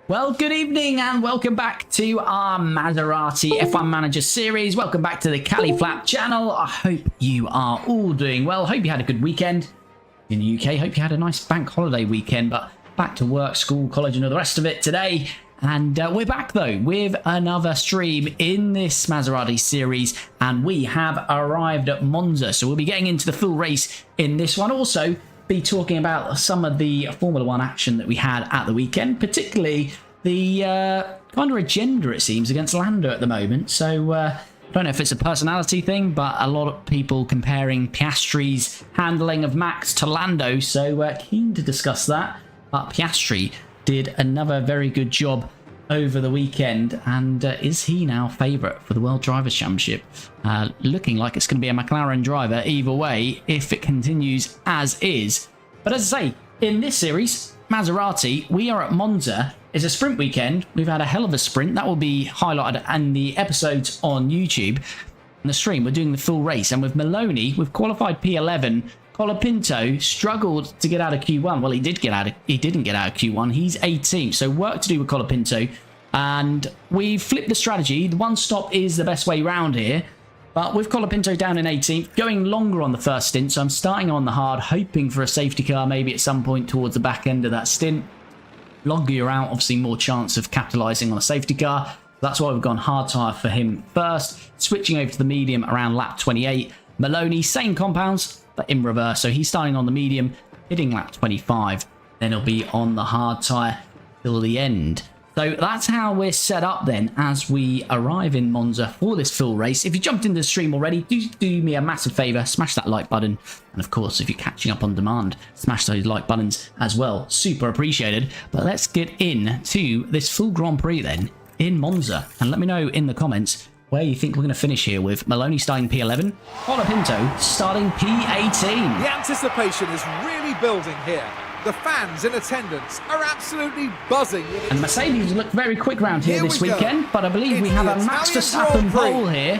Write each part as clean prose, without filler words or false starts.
Well, good evening and welcome back to our Maserati F1 Manager series. Welcome back to the Cali Flap channel. I hope you are all doing well. Hope you had a good weekend in the UK. Hope you had a nice bank holiday weekend, but back to work, school, college and all the rest of it today. And we're back though with another stream in this Maserati series, and we have arrived at Monza. So we'll be getting into the full race in this one. Also, be talking about some of the Formula 1 action that we had at the weekend, particularly the kind of agenda, it seems, against Lando at the moment. So I don't know if it's a personality thing, but a lot of people comparing Piastri's handling of Max to Lando. So keen to discuss that. But Piastri did another very good job over the weekend, and is he now favourite for the World Drivers' Championship? Looking like it's going to be a McLaren driver either way if it continues as is. But as I say, in this series, Maserati, we are at Monza. It's a sprint weekend. We've had a hell of a sprint. That will be highlighted in the episodes on YouTube. In the stream, we're doing the full race, and with Maloney, we've qualified P11. Colapinto struggled to get out of Q1. Well, he didn't get out of Q1. He's 18th, so work to do with Colapinto. And we flipped the strategy. The one stop is the best way round here. But with Colapinto down in 18th, going longer on the first stint, so I'm starting on the hard, hoping for a safety car maybe at some point towards the back end of that stint. Longer you're out, obviously more chance of capitalising on a safety car. That's why we've gone hard tyre for him first. Switching over to the medium around lap 28. Maloney, same compounds, but in reverse. So he's starting on the medium, hitting lap 25. Then he'll be on the hard tyre till the end. So that's how we're set up then as we arrive in Monza for this full race. If you jumped into the stream already, do me a massive favour, smash that like button. And of course, if you're catching up on demand, smash those like buttons as well. Super appreciated. But let's get into this full Grand Prix then in Monza. And let me know in the comments where you think we're going to finish here with Maloney starting P11, Colapinto starting P18. The anticipation is really building here. The fans in attendance are absolutely buzzing. And Mercedes looked very quick round here this weekend, but I believe we have a Max Verstappen pole here,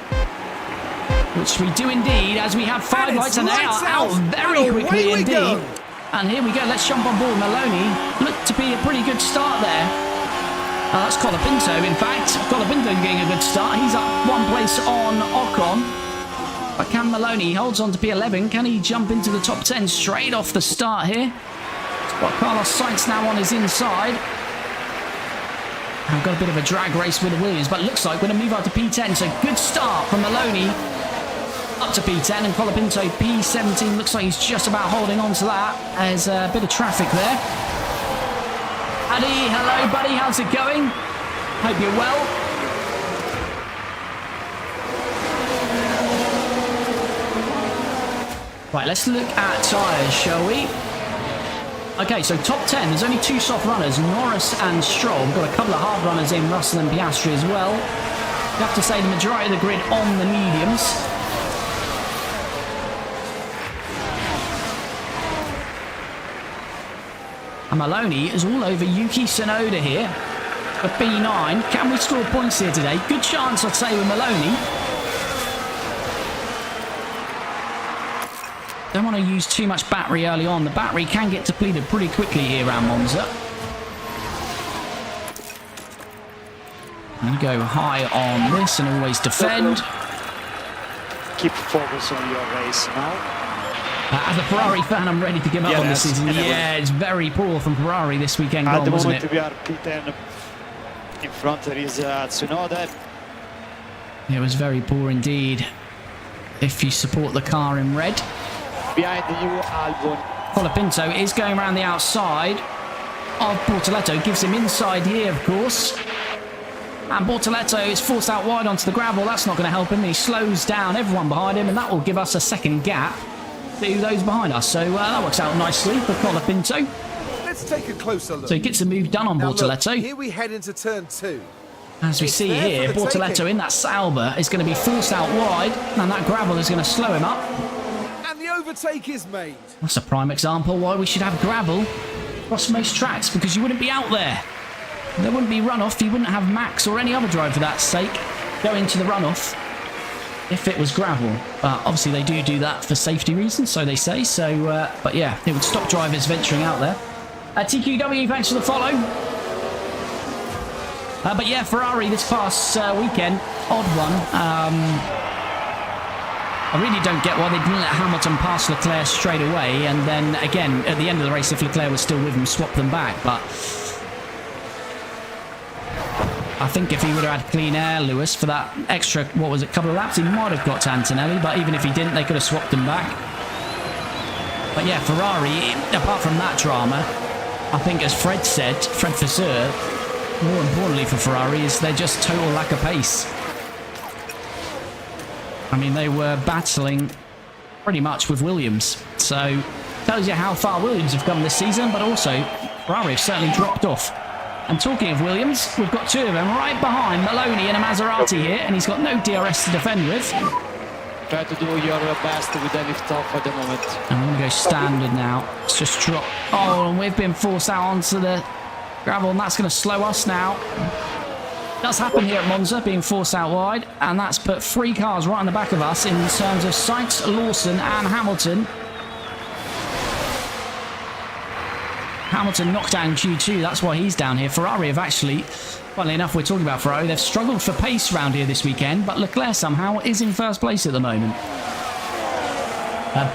which we do indeed, as we have 5 lights and they are out very quickly indeed. And here we go, let's jump on board. Maloney looked to be a pretty good start there. That's Colapinto, in fact. Colapinto getting a good start. He's up 1 place on Ocon. But can Maloney, he holds on to P11. Can he jump into the top 10 straight off the start here? Got Carlos Sainz now on his inside. I've got a bit of a drag race with the Williams, but it looks like we're going to move up to P10. So good start from Maloney up to P10, and Colapinto P17. Looks like he's just about holding on to that. There's a bit of traffic there. Addy, hello buddy, how's it going? Hope you're well. Right, let's look at tyres, shall we? Okay, so top 10, there's only 2 soft runners, Norris and Stroll. We've got a couple of hard runners in, Russell and Piastri as well. You have to say the majority of the grid on the mediums. And Maloney is all over Yuki Tsunoda here for B9. Can we score points here today? Good chance, I'd say, with Maloney. Don't want to use too much battery early on. The battery can get depleted pretty quickly here around Monza. And go high on this and always defend. Keep focus on your race now. As a Ferrari fan, I'm ready to give up on this season. Yeah, it's very poor from Ferrari this weekend. At the wasn't moment, it? we are P10. In front there is Tsunoda. It was very poor indeed. If you support the car in red. Behind you, Albon. Colapinto is going around the outside of Bortoleto. Gives him inside here, of course. And Bortoleto is forced out wide onto the gravel. That's not going to help him. He slows down everyone behind him, and that will give us a second gap to those behind us. So that works out nicely for Colapinto. Let's take a closer look. So he gets a move done on Bortoleto. Look, here we head into turn 2. As we see here, Bortoleto in that Sauber is going to be forced out wide, and that gravel is going to slow him up. And the overtake is made. That's a prime example why we should have gravel across most tracks, because you wouldn't be out there. There wouldn't be runoff. You wouldn't have Max or any other driver for that sake going to the runoff if it was gravel. But obviously they do that for safety reasons, so they say. So, but yeah, it would stop drivers venturing out there. TQW, thanks for the follow. But yeah, Ferrari this past weekend, odd one. I really don't get why they didn't let Hamilton pass Leclerc straight away, and then again at the end of the race, if Leclerc was still with him, swap them back. But I think if he would have had clean air, Lewis, for that extra, what was it, couple of laps, he might have got to Antonelli. But even if he didn't, they could have swapped them back. But yeah, Ferrari, apart from that drama, I think as Fred said, Fred Vasseur, more importantly for Ferrari is their just total lack of pace. I mean, they were battling pretty much with Williams. So, tells you how far Williams have come this season, but also Ferrari have certainly dropped off. And talking of Williams, we've got two of them right behind Maloney in a Maserati here, and he's got no DRS to defend with. Try to do your best with the lift off at the moment. I'm going to go standard now. Let's just drop. Oh, and we've been forced out onto the gravel, and that's going to slow us now. Does happen here at Monza, being forced out wide, and that's put 3 cars right on the back of us in terms of Sainz, Lawson and Hamilton. Hamilton knocked down Q2, that's why he's down here. Ferrari have actually, funnily enough, we're talking about Ferrari, they've struggled for pace round here this weekend, but Leclerc somehow is in first place at the moment.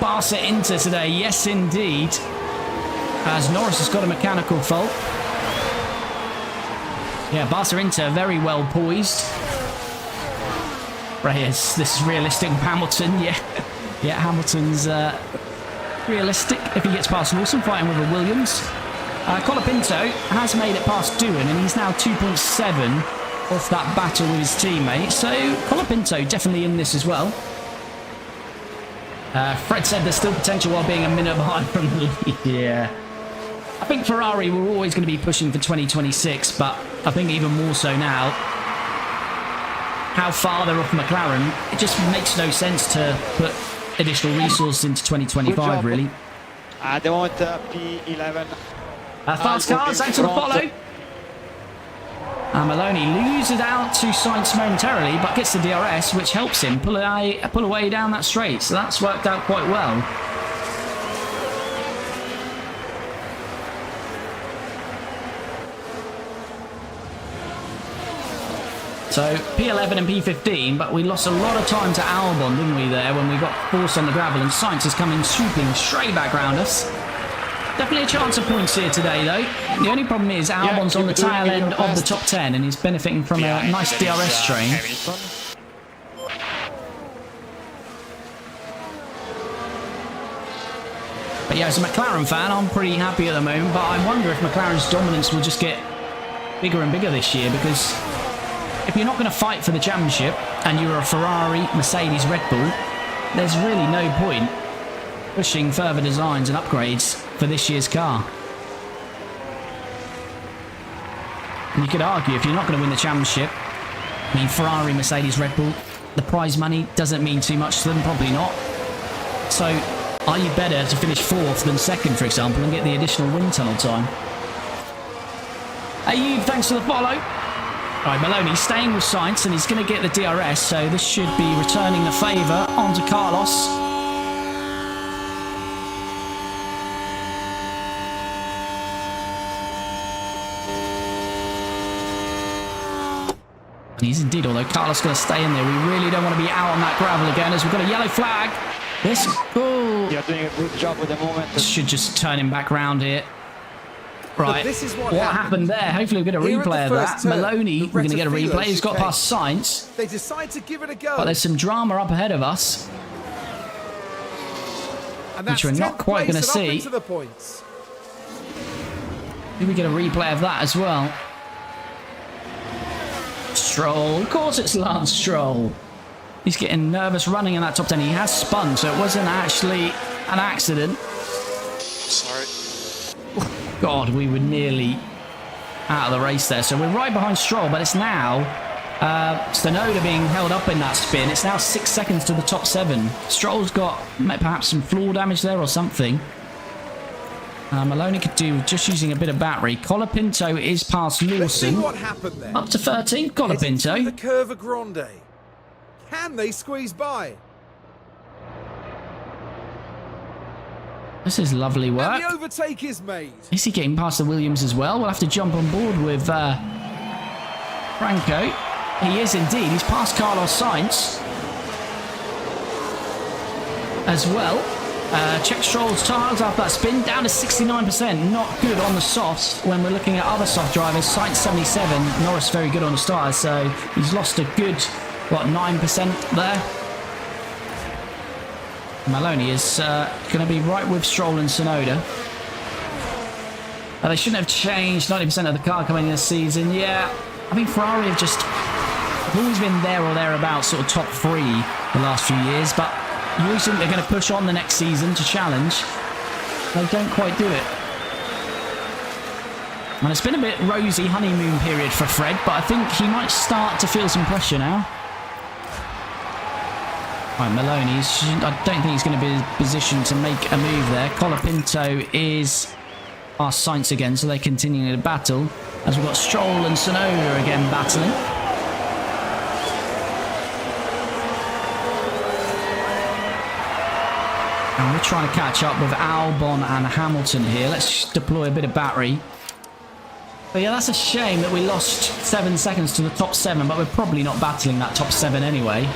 Barca Inter today, yes indeed, as Norris has got a mechanical fault. Yeah, Barca Inter very well poised. Right, this is realistic. Hamilton, yeah. Yeah, Hamilton's realistic if he gets past Lawson, fighting with a Williams. Colapinto has made it past Doohan, and he's now 2.7 off that battle with his teammate. So Colapinto definitely in this as well. Fred said there's still potential while being a minute behind from the lead. Yeah. I think Ferrari were always going to be pushing for 2026, but I think even more so now, how far they're off McLaren, it just makes no sense to put additional resources into 2025, really. They want P11. Fast cars, thanks for the follow. Maloney loses out to Sainz momentarily, but gets the DRS, which helps him pull away down that straight. So that's worked out quite well. So P11 and P15, but we lost a lot of time to Albon, didn't we, there, when we got forced on the gravel, and Sainz is coming swooping straight back round us. Definitely a chance of points here today, though. The only problem is Albon's on the tail end of the top 10, and he's benefiting from a nice DRS train. But yeah, as a McLaren fan, I'm pretty happy at the moment, but I wonder if McLaren's dominance will just get bigger and bigger this year, because if you're not going to fight for the championship and you're a Ferrari, Mercedes, Red Bull, there's really no point pushing further designs and upgrades for this year's car. And you could argue if you're not going to win the championship, I mean, Ferrari, Mercedes, Red Bull, the prize money doesn't mean too much to them, probably not. So are you better to finish 4th than 2nd, for example, and get the additional wind tunnel time? Ayub, thanks for the follow. Right, Maloney staying with Sainz, and he's going to get the DRS, so this should be returning the favour onto Carlos. And he's indeed, although Carlos is going to stay in there. We really don't want to be out on that gravel again, as we've got a yellow flag. This, oh, You're doing a good job at the moment. Should just turn him back round here. Right, this is what happened there? Hopefully we'll get a replay of that. turn, Maloney, we're going to get a replay. He's got chicane. past Sainz. They decide to give it a go. But there's some drama up ahead of us, And which we're not quite going to see. The points. Maybe we get a replay of that as well. Stroll. Of course it's Lance Stroll. He's getting nervous running in that top 10. He has spun, so it wasn't actually an accident. Sorry. God, we were nearly out of the race there. So we're right behind Stroll, but it's now Stenoda being held up in that spin. It's now 6 seconds to the top 7. Stroll's got perhaps some floor damage there or something. Maloney could do just using a bit of battery. Colapinto is past Lawson. What happened there? Up to 13, Colapinto. The Curva Grande. Can they squeeze by? This is lovely work. And the overtake is made. Is he getting past the Williams as well? We'll have to jump on board with Franco. He is indeed. He's passed Carlos Sainz as well. Check Stroll's tyres after that spin, down to 69%. Not good on the softs when we're looking at other soft drivers. Sainz 77, Norris very good on the tyres, so he's lost a good, what, 9% there. Maloney is going to be right with Stroll and Tsunoda. They shouldn't have changed 90% of the car coming in this season. Yeah, I think Ferrari have always been there or thereabouts, sort of top 3 the last few years, but you always think they're going to push on the next season to challenge. They don't quite do it. And it's been a bit rosy honeymoon period for Fred, but I think he might start to feel some pressure now. Right, Maloney, I don't think he's going to be in a position to make a move there. Colapinto is past Sainz again, so they're continuing the battle. As we've got Stroll and Tsunoda again battling. And we're trying to catch up with Albon and Hamilton here. Let's deploy a bit of battery. But yeah, that's a shame that we lost 7 seconds to the top 7, but we're probably not battling that top 7 anyway.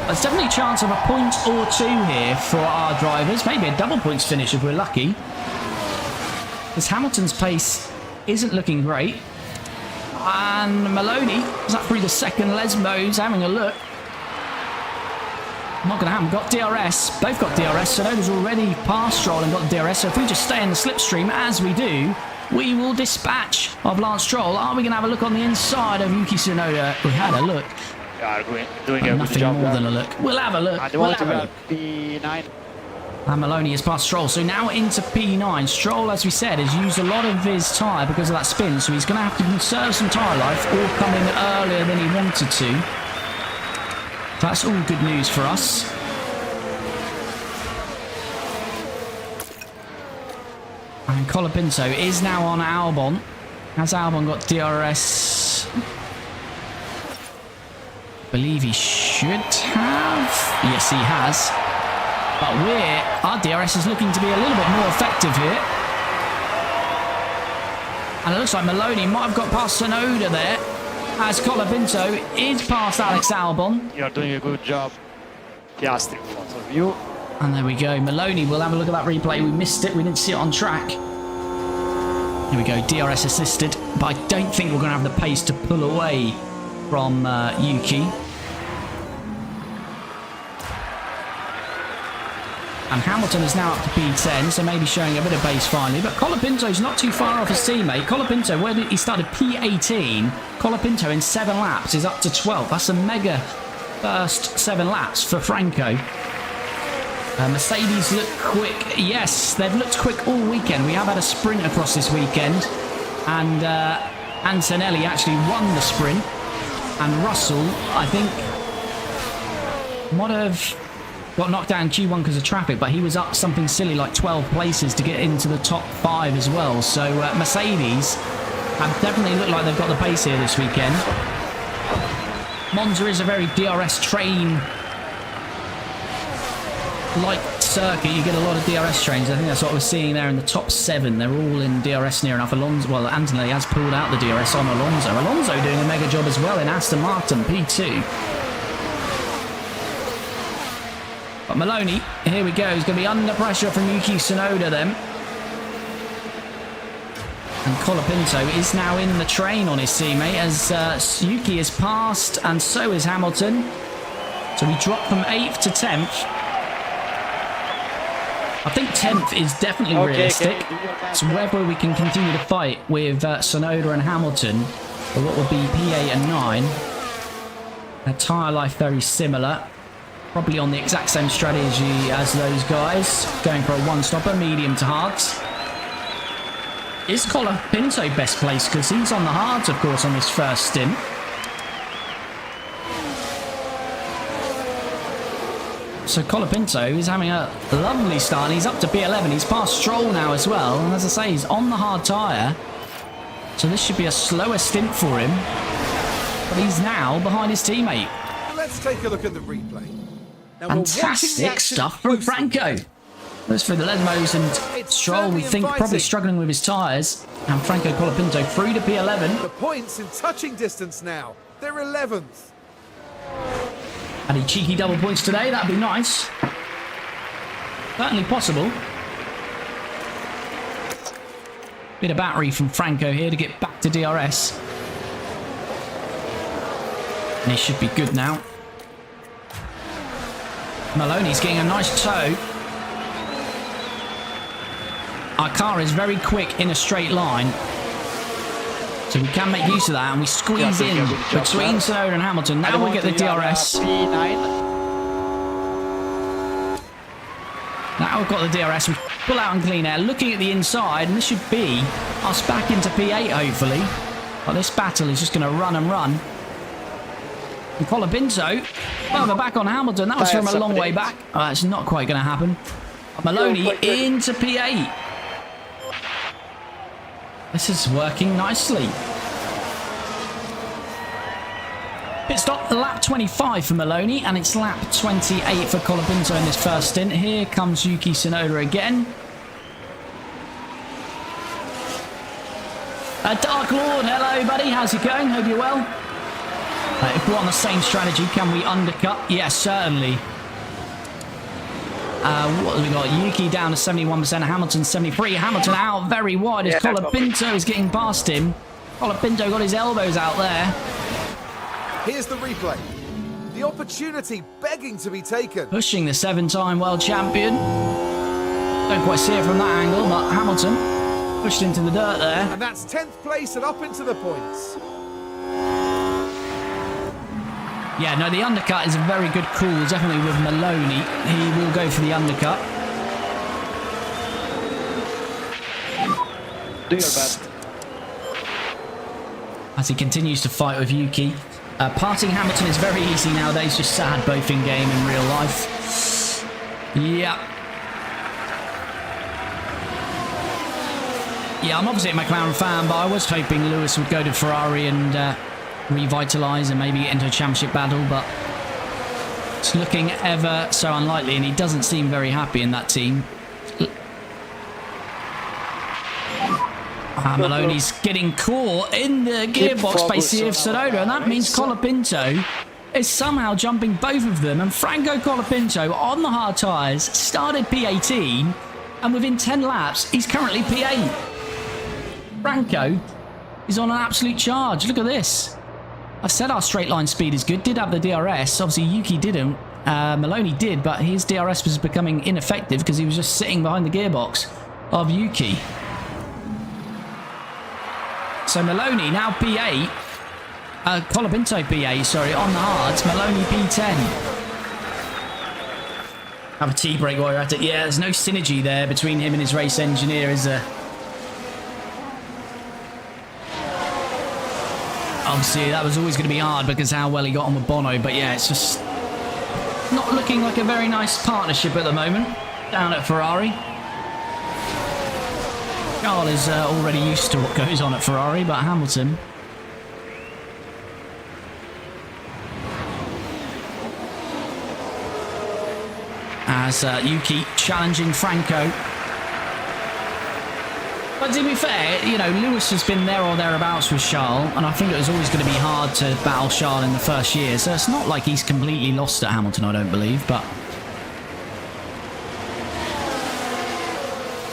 There's definitely a chance of a point or 2 here for our drivers. Maybe a double points finish if we're lucky. Because Hamilton's pace isn't looking great. And Maloney is up through the second Lesmos, having a look. Not going to happen. Got DRS. Both got DRS. Tsunoda's already past Stroll and got the DRS. So if we just stay in the slipstream as we do, we will dispatch of Lance Stroll. Are we going to have a look on the inside of Yuki Tsunoda? We had a look. Doing a good job. Nothing more than a look. We'll have a look. We'll have a look. P9. And Maloney has passed Stroll. So now into P9. Stroll, as we said, has used a lot of his tyre because of that spin. So he's going to have to conserve some tyre life or come in earlier than he wanted to. That's all good news for us. And Colapinto is now on Albon. Has Albon got DRS? I believe he should have. Yes, he has. But our DRS is looking to be a little bit more effective here. And it looks like Maloney might have got past Tsunoda there. As Colapinto is past Alex Albon. You're doing a good job. Piastri in front of you. And there we go. Maloney, we'll have a look at that replay. We missed it. We didn't see it on track. Here we go. DRS assisted. But I don't think we're going to have the pace to pull away from Yuki. And Hamilton is now up to P10, so maybe showing a bit of pace finally. But Colapinto's not too far off his teammate. Colapinto, where he started P18, Colapinto in 7 laps is up to 12. That's a mega first 7 laps for Franco. Mercedes look quick. Yes, they've looked quick all weekend. We have had a sprint across this weekend. And Antonelli actually won the sprint. And Russell, I think, might have got knocked down in Q1 because of traffic, but he was up something silly like 12 places to get into the top 5 as well. So Mercedes have definitely looked like they've got the pace here this weekend. Monza is a very DRS train like circuit. You get a lot of DRS trains. I think that's what we're seeing there in the top 7. They're all in DRS near enough. Alonso, well, Antonelli has pulled out the DRS on Alonso. Alonso doing a mega job as well in Aston Martin P2. But Maloney, here we go. He's going to be under pressure from Yuki Tsunoda then. And Colapinto is now in the train on his teammate as Yuki is passed and so is Hamilton. So we drop from 8th to 10th. I think 10th is definitely realistic. So whether we can continue to fight with Tsunoda and Hamilton, or what would be P8 and 9. Their tyre life very similar. Probably on the exact same strategy as those guys. Going for a one-stopper, medium to hards. Is Colapinto best placed? Because he's on the hards, of course, on his first stint. So Colapinto is having a lovely start. And he's up to P11. He's past Stroll now as well. And as I say, he's on the hard tyre. So this should be a slower stint for him. But he's now behind his teammate. Let's take a look at the replay. Now, Fantastic stuff from Franco. Goes through the Lesmos and It's Stroll, we certainly think, probably inviting. struggling with his tyres. And Franco Colapinto through to P11. The points in touching distance now. They're 11th. Any cheeky double points today? That'd be nice. Certainly possible. Bit of battery from Franco here to get back to DRS. And he should be good now. Maloney's getting a nice tow. Our car is very quick in a straight line. So we can make use of that, and we squeeze in between Tsunoda and Hamilton. Now we get the DRS. Now we've got the DRS. We pull out in clean air, looking at the inside, and this should be us back into P8, hopefully. But this battle is just going to run and run. And Colapinto, further back on Hamilton. That was from a long way back. Oh, that's not quite going to happen. Maloney into P8. This is working nicely. Pit stop, lap 25 for Maloney, and it's lap 28 for Colapinto in this first stint. Here comes Yuki Tsunoda again. Dark Lord, hello buddy, how's it going? Hope you're well. If we're on the same strategy, can we undercut? Yes, certainly. What have we got? Yuki down to 71%, Hamilton 73%. Hamilton out very wide as Colapinto is getting past him. Colapinto got his elbows out there. Here's the replay. The opportunity begging to be taken. Pushing the 7-time world champion. Don't quite see it from that angle, but Hamilton pushed into the dirt there. And that's 10th place and up into the points. Yeah, no, the undercut is a very good call, definitely with Maloney. He will go for the undercut. Do your best. As he continues to fight with Yuki. Parting Hamilton is very easy nowadays, just sad both in game and real life. Yeah. Yeah, I'm obviously a McLaren fan, but I was hoping Lewis would go to Ferrari and revitalise and maybe get into a championship battle, but it's looking ever so unlikely, and he doesn't seem very happy in that team. Maloney's getting caught in the gearbox space here of Tsunoda, and that means Colapinto is somehow jumping both of them, and Franco Colapinto on the hard tyres started P18, and within 10 laps he's currently P8. Franco is on an absolute charge. Look at this. I said our straight line speed is good. Did have the DRS. Obviously, Yuki didn't. Maloney did, but his DRS was becoming ineffective because he was just sitting behind the gearbox of Yuki. So Maloney now P8. Colapinto P8, sorry, on the hards. Maloney P10. Have a tea break while you're at it. Yeah, there's no synergy there between him and his race engineer, is there? Obviously, that was always going to be hard because how well he got on with Bono. But yeah, it's just not looking like a very nice partnership at the moment down at Ferrari. Charles is already used to what goes on at Ferrari, but Hamilton... as Yuki challenging Franco. But to be fair, you know, Lewis has been there or thereabouts with Charles, and I think it was always going to be hard to battle Charles in the first year, so it's not like he's completely lost at Hamilton, I don't believe, but...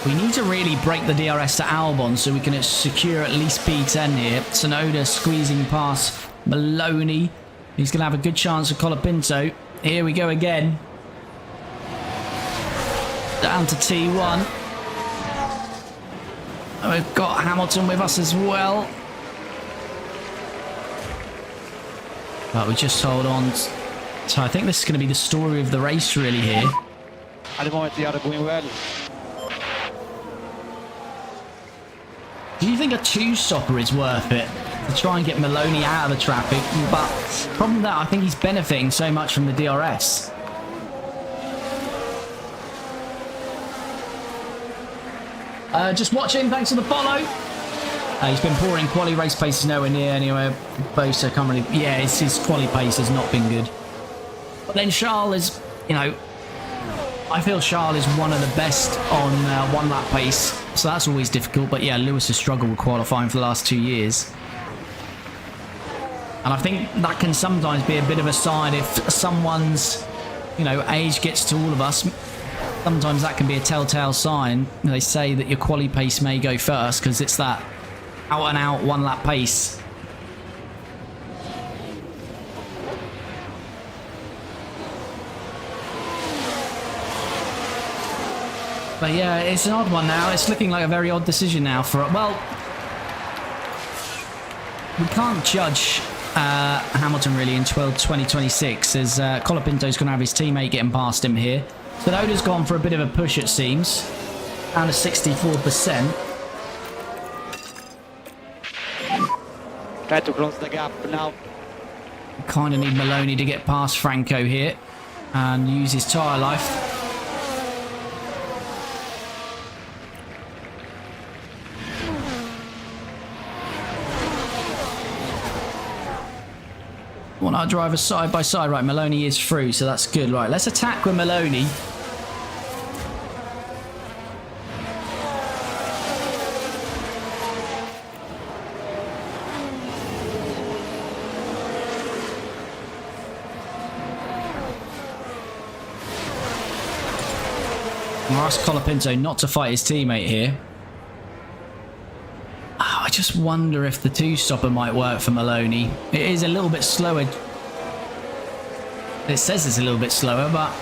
we need to really break the DRS to Albon so we can secure at least P10 here. Tsunoda squeezing past Maloney. He's going to have a good chance of Colapinto. Here we go again. Down to T1. And we've got Hamilton with us as well. But we just hold on. So I think this is going to be the story of the race really here. At the moment, they are going well. Do you think a two-stopper is worth it to try and get Maloney out of the traffic? But problem with that, I think he's benefiting so much from the DRS. Just watching, thanks for the follow. He's been pouring quali race paces nowhere near anywhere. Bosa can't really... yeah, his quali pace has not been good. But then Charles is, you know, I feel Charles is one of the best on one lap pace, so that's always difficult. But yeah, Lewis has struggled with qualifying for the last 2 years. And I think that can sometimes be a bit of a sign if someone's, you know, age gets to all of us. Sometimes that can be a telltale sign. They say that your quali pace may go first because it's that out and out one lap pace. But yeah, it's an odd one now. It's looking like a very odd decision now for... Well, we can't judge Hamilton really in 2026 as Colapinto's going to have his teammate getting past him here. So Oda's gone for a bit of a push, it seems. Down to 64%. Try to close the gap now. Kind of need Maloney to get past Franco here and use his tyre life. Want our drivers side by side. Right, Maloney is through, so that's good. Right, let's attack with Maloney. I'll ask Colapinto not to fight his teammate here. Oh, I just wonder if the two-stopper might work for Maloney. It is a little bit slower. It says it's a little bit slower, but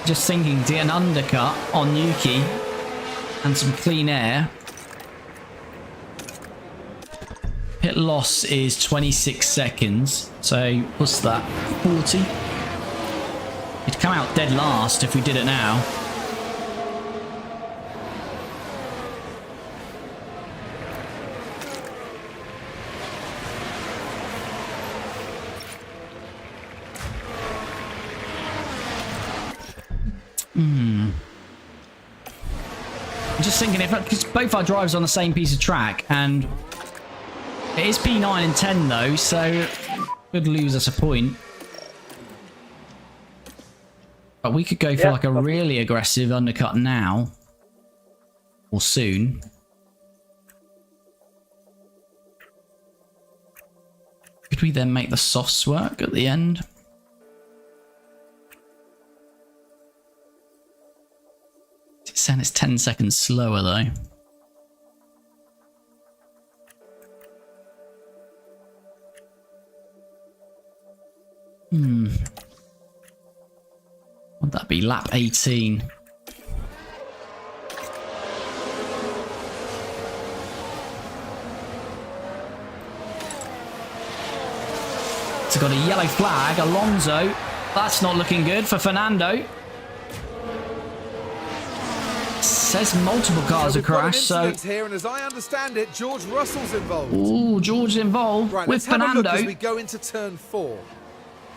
just thinking to get an undercut on Yuki and some clean air. Pit loss is 26 seconds. So what's that? 40? It'd come out dead last if we did it now. I'm just thinking if because both our drivers are on the same piece of track, and it is P9 and 10 though, so could lose us a point. But we could go for like a really aggressive undercut now or soon. Could we then make the softs work at the end? It's saying it's 10 seconds slower though. Would that be lap 18? It's got a yellow flag. Alonso. That's not looking good for Fernando. Says multiple cars have crashed, so... Here, and as I understand it, George Russell's involved. Ooh, George's involved with Fernando. As we go into turn 4.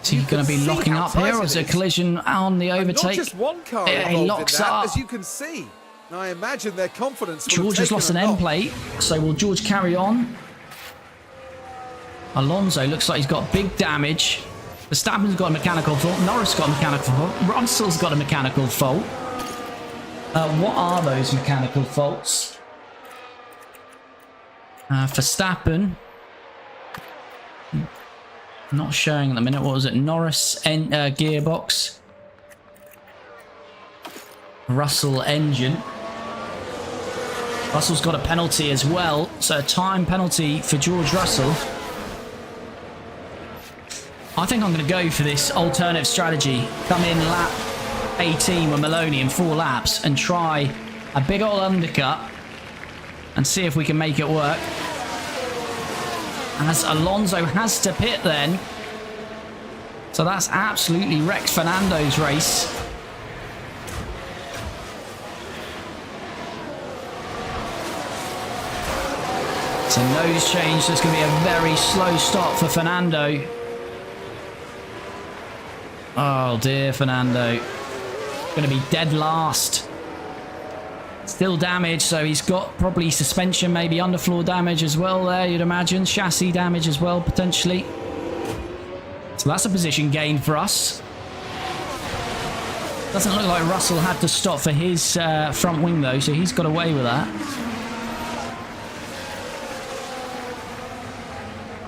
Is he going to be locking up here, or is it a collision on the overtake? Not just one car he locks in that, up. as you can see. I imagine their confidence. George has lost an end plate, so will George carry on? Alonso looks like he's got big damage. Verstappen's got a mechanical fault. Norris got a mechanical fault. Russell's got a mechanical fault. What are those mechanical faults? Verstappen. Not showing at the minute. What was it? Norris gearbox. Russell engine. Russell's got a penalty as well. So a time penalty for George Russell. I think I'm going to go for this alternative strategy. Come in lap 18 with Maloney in 4 laps and try a big old undercut and see if we can make it work. As Alonso has to pit then. So that's absolutely wrecked Fernando's race. So nose change. There's going to be a very slow stop for Fernando. Oh dear, Fernando. Going to be dead last. Still damaged, so he's got probably suspension, maybe underfloor damage as well there, you'd imagine. Chassis damage as well, potentially. So that's a position gain for us. Doesn't look like Russell had to stop for his front wing though, so he's got away with that.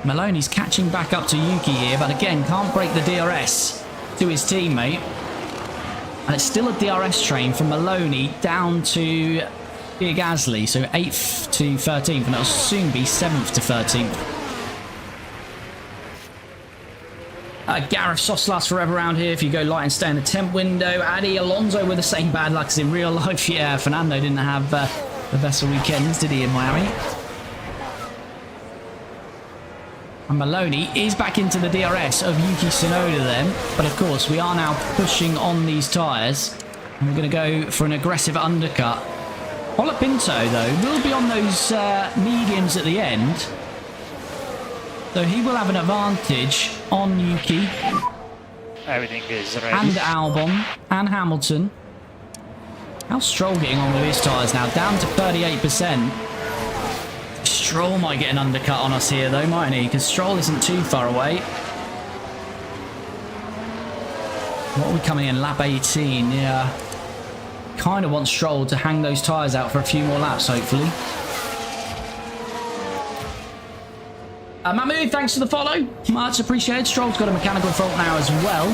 Maloney's catching back up to Yuki here, but again, can't break the DRS to his teammate. And it's still a DRS train from Maloney down to Pierre Gasly, so 8th to 13th, and it'll soon be 7th to 13th. Gareth Soslas forever around here if you go light and stay in the temp window. Addy Alonso with the same bad luck as in real life. Yeah, Fernando didn't have the best of weekends, did he, in Miami? And Maloney is back into the DRS of Yuki Tsunoda then. But of course, we are now pushing on these tyres. And we're going to go for an aggressive undercut. Colapinto, though, will be on those mediums at the end. So he will have an advantage on Yuki. Everything is ready. And Albon. And Hamilton. How's Stroll getting on with his tyres now? Down to 38%. Stroll might get an undercut on us here, though, mightn't he? Because Stroll isn't too far away. What are we coming in? Lap 18, yeah. Kind of want Stroll to hang those tyres out for a few more laps, hopefully. Mahmood, thanks for the follow. Much appreciated. Stroll's got a mechanical fault now as well.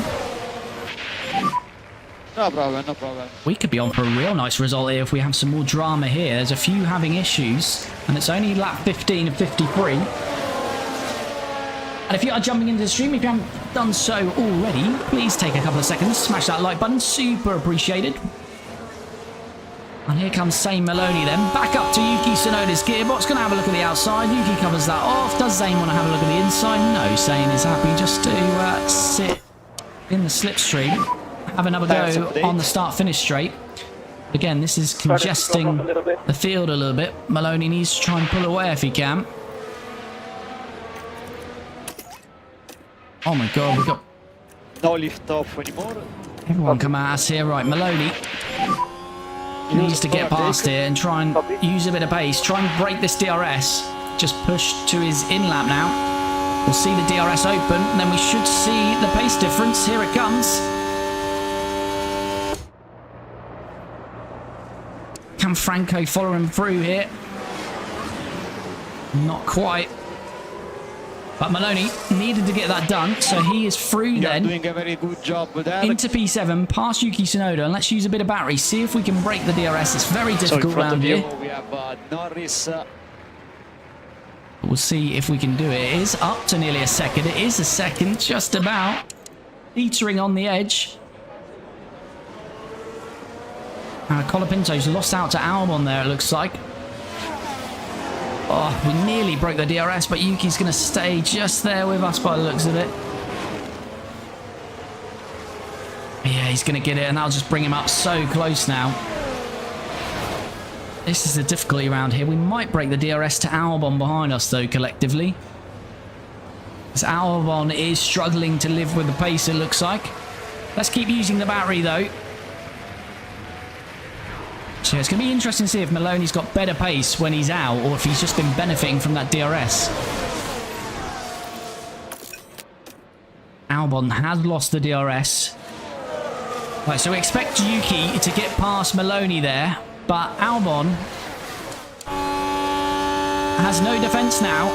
No problem, no problem. We could be on for a real nice result here if we have some more drama here. There's a few having issues, and it's only lap 15 of 53. And if you are jumping into the stream, if you haven't done so already, please take a couple of seconds, smash that like button, super appreciated. And here comes Zane Maloney then, back up to Yuki Tsunoda's gearbox, going to have a look at the outside. Yuki covers that off. Does Zane want to have a look at the inside? No, Zane is happy just to sit in the slipstream. Have another go on the start-finish straight. Again, this is congesting the field a little bit. Maloney needs to try and pull away if he can. Oh my god, we've got... No lift off anymore. Everyone come at us here. Right, Maloney needs to get past here and try and use a bit of pace. Try and break this DRS. Just push to his in-lap now. We'll see the DRS open, and then we should see the pace difference. Here it comes. Can Franco follow him through here? Not quite. But Maloney needed to get that done, so he is through then. Doing a very good job with that. Into P7, past Yuki Tsunoda, and let's use a bit of battery. See if we can break the DRS. It's very difficult around here. We have Norris. We'll see if we can do it. It is up to nearly a second. It is a second, just about. Teetering on the edge. Colapinto's lost out to Albon there, it looks like. Oh, we nearly broke the DRS, but Yuki's going to stay just there with us by the looks of it. Yeah, he's going to get it, and that'll just bring him up so close now. This is the difficulty around here. We might break the DRS to Albon behind us, though, collectively. As Albon is struggling to live with the pace, it looks like. Let's keep using the battery, though. So it's going to be interesting to see if Maloney's got better pace when he's out, or if he's just been benefiting from that DRS. Albon has lost the DRS. Right, so we expect Yuki to get past Maloney there, but Albon has no defence now.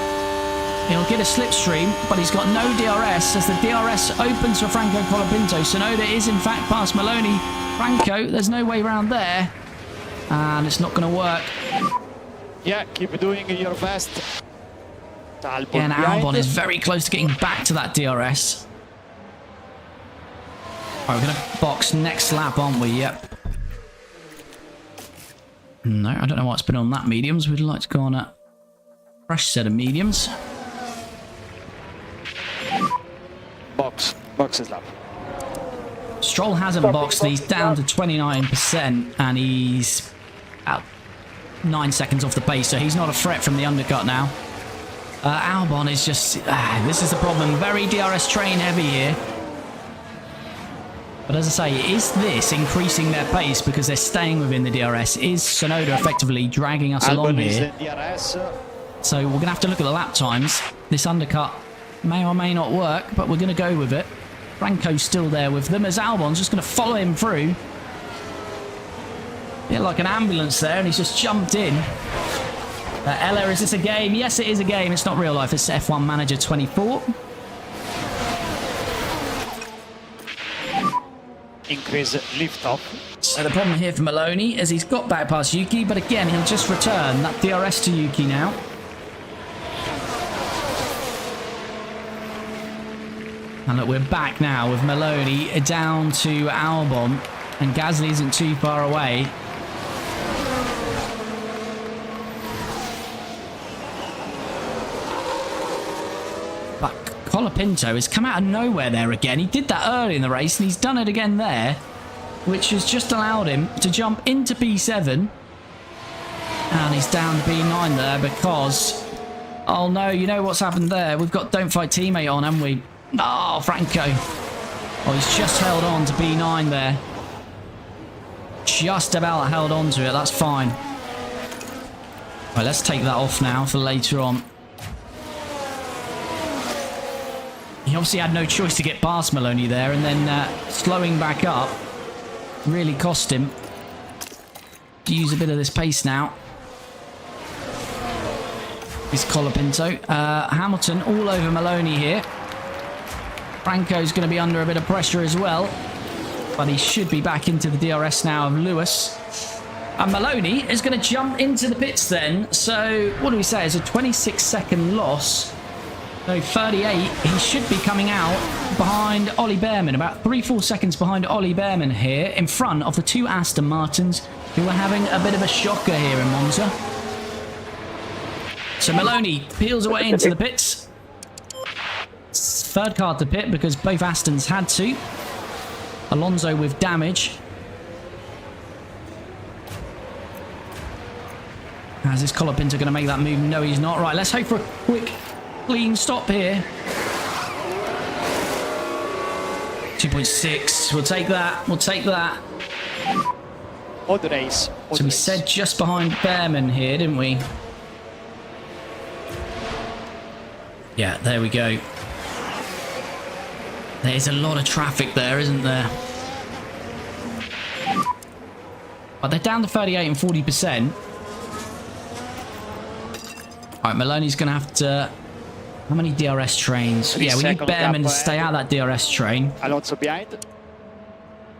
He'll get a slipstream, but he's got no DRS as the DRS opens for Franco Colapinto. Tsunoda is in fact past Maloney. Franco, there's no way around there. And it's not going to work. Yeah, keep doing your best. Again, Albon is very close to getting back to that DRS. Right, we're going to box next lap, aren't we? Yep. No, I don't know what's been on that mediums. We'd like to go on a fresh set of mediums. Box is lap. Stroll hasn't boxed. He's down to 29%, and he's out 9 seconds off the pace, so he's not a threat from the undercut now. Albon is just... this is the problem. Very DRS train heavy here. But as I say, is this increasing their pace because they're staying within the DRS? Is Tsunoda effectively dragging us along here? So we're going to have to look at the lap times. This undercut may or may not work, but we're going to go with it. Franco's still there with them as Albon's just going to follow him through. Yeah, like an ambulance there, and he's just jumped in. Ella, is this a game? Yes, it is a game. It's not real life. It's F1 Manager 24. Increase lift off. So the problem here for Maloney is he's got back past Yuki, but again, he'll just return that DRS to Yuki now. And look, we're back now with Maloney down to Albon, and Gasly isn't too far away. But Colapinto has come out of nowhere there again. He did that early in the race, and he's done it again there, which has just allowed him to jump into P7. And he's down to P9 there because... Oh no, you know what's happened there? We've got Don't Fight Teammate on, haven't we? Oh, Franco. Oh, he's just held on to B9 there. Just about held on to it. That's fine. Right, let's take that off now for later on. He obviously had no choice to get past Maloney there, and then slowing back up really cost him. To use a bit of this pace now. Here's Colapinto. Hamilton all over Maloney here. Franco's going to be under a bit of pressure as well, but he should be back into the DRS now of Lewis. And Maloney is going to jump into the pits then. So what do we say? It's a 26-second loss. So 38, he should be coming out behind Ollie Behrman, about 3-4 seconds behind Ollie Behrman here, in front of the two Aston Martins, who are having a bit of a shocker here in Monza. So Maloney peels away into the pits. Third car to pit because both Astons had to. Alonso with damage. Is this Colapinto going to make that move? No, he's not. Right, let's hope for a quick, clean stop here. 2.6. We'll take that. We'll take that. Odd race. So we said just behind Behrman here, didn't we? Yeah, there we go. There's a lot of traffic there, isn't there? But they're down to 38 and 40%. Alright, Maloney's going to have to... How many DRS trains? Yeah, we need Behrman to stay out of that DRS train. Alonso behind.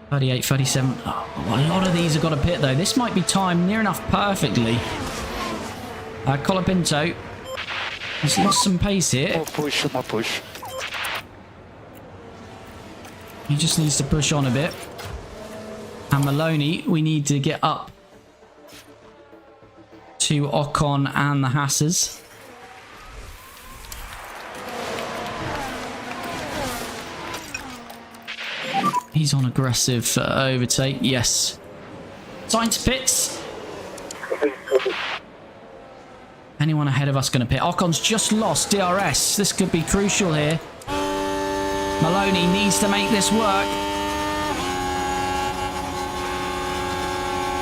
38, 37. Oh, a lot of these have got to pit, though. This might be timed near enough perfectly. Colapinto has lost some pace here. More push, more push. He just needs to push on a bit. And Maloney, we need to get up to Ocon and the Haasers. He's on aggressive overtake. Yes. Science pits. Anyone ahead of us going to pit? Ocon's just lost DRS. This could be crucial here. Maloney needs to make this work.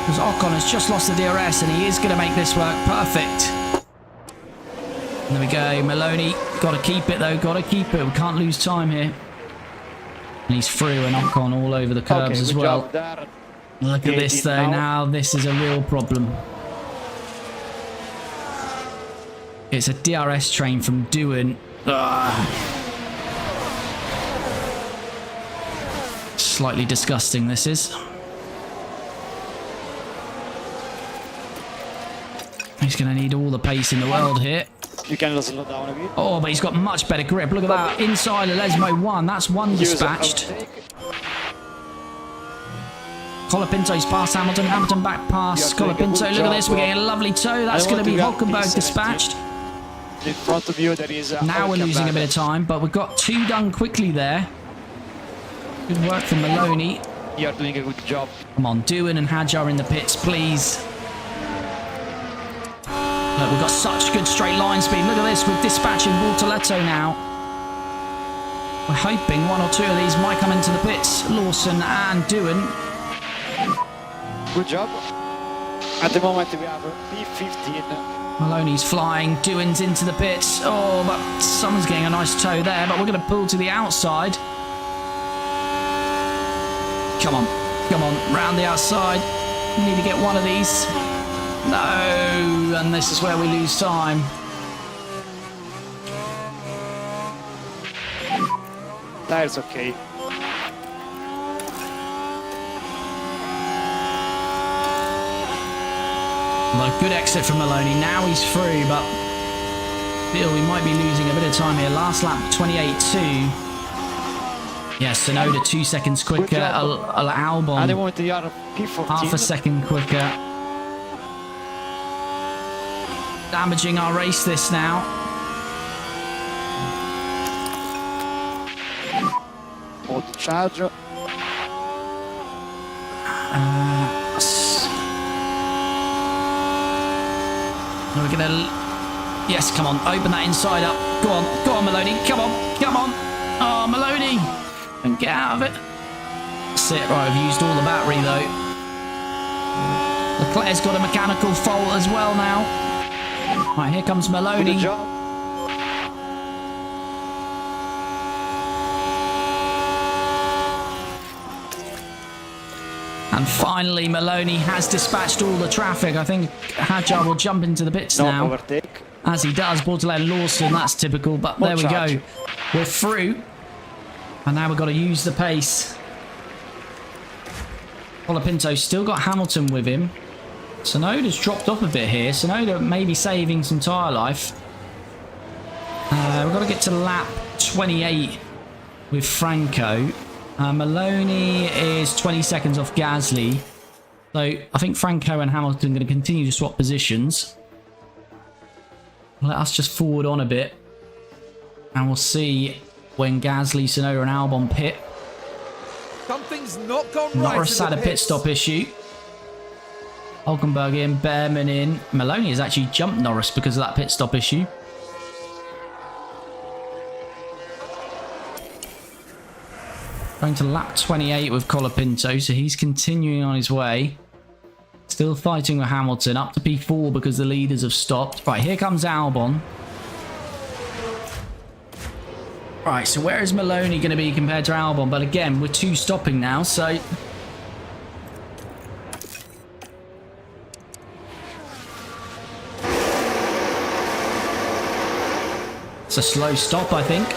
Because Ocon has just lost the DRS and he is going to make this work. Perfect. There we go. Maloney, got to keep it though. Got to keep it. We can't lose time here. And he's through and Ocon all over the curbs as well. Look at this though. Now this is a real problem. It's a DRS train from Doohan. Slightly disgusting this is. He's going to need all the pace in the world here. You can slow down a bit. Oh, but he's got much better grip. Look at that. Inside Lesmo 1. That's one dispatched. Colapinto's past Hamilton. Hamilton back past Colapinto. Look at this. We're getting a lovely toe. That's going to be Hulkenberg dispatched. In front of you, there is now we're losing a bit of time, but we've got two done quickly there. Good work from Maloney. You're doing a good job. Come on, Doohan and Hadjar in the pits, please. Look, we've got such good straight line speed. Look at this, we're dispatching Bortoletto now. We're hoping one or two of these might come into the pits. Lawson and Doohan. Good job. At the moment we have P15. Maloney's flying, Doohan's into the pits. Oh, but someone's getting a nice toe there, but we're going to pull to the outside. Come on, round the outside. We need to get one of these. No, and this is where we lose time. That's okay. Well, good exit from Maloney. Now he's through, but feel we might be losing a bit of time here. Last lap, 28.2. Yes, Tsunoda 2 seconds quicker. Albon, And they want the other P14. half a second quicker. Damaging our race this now. Auto charge. We're gonna... Yes, come on. Open that inside up. Go on, Maloney. Come on. Oh, Maloney. And get out of it. That's it. Right, I've used all the battery, though. Leclerc's got a mechanical fault as well now. Right, here comes Maloney. Good job. And finally, Maloney has dispatched all the traffic. I think Hadjar will jump into the pits now. Overtake. As he does, Bordelais and Lawson, that's typical, but there we go. We're through. And now we've got to use the pace. Colapinto's still got Hamilton with him. Tsunoda's dropped off a bit here. Tsunoda may be saving some tyre life. We've got to get to lap 28 with Franco. Maloney is 20 seconds off Gasly. So I think Franco and Hamilton are going to continue to swap positions. Let us just forward on a bit. And we'll see when Gasly, Tsunoda and Albon pit. Something's not gone right. Norris had a pit stop issue. Hulkenberg in, Behrman in. Maloney has actually jumped Norris because of that pit stop issue. Going to lap 28 with Colapinto, so he's continuing on his way. Still fighting with Hamilton, up to P4 because the leaders have stopped. Right, here comes Albon. Right, so where is Maloney going to be compared to Albon? But again, we're 2 stopping now, so... It's a slow stop, I think.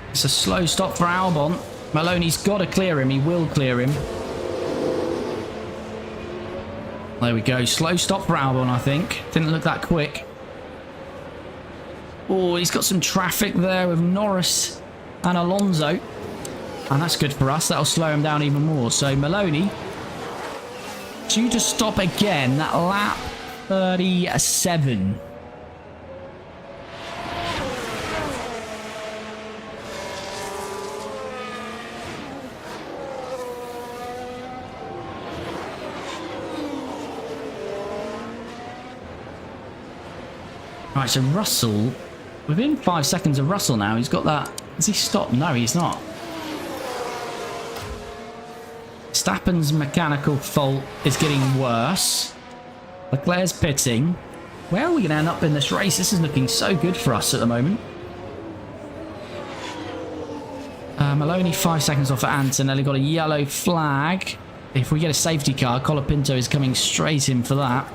It's a slow stop for Albon. Maloney's got to clear him. He will clear him. There we go. Slow stop for Albon, I think. Didn't look that quick. Oh, he's got some traffic there with Norris and Alonso. And that's good for us. That'll slow him down even more. So Maloney, due to stop again at lap 37. Right, so Russell, within 5 seconds of Russell now, he's got that. Has he stopped? No, he's not. Verstappen's mechanical fault is getting worse. Leclerc's pitting. Where are we going to end up in this race? This is looking so good for us at the moment. Maloney 5 seconds off at Antonelli. Got a yellow flag. If we get a safety car, Colapinto is coming straight in for that.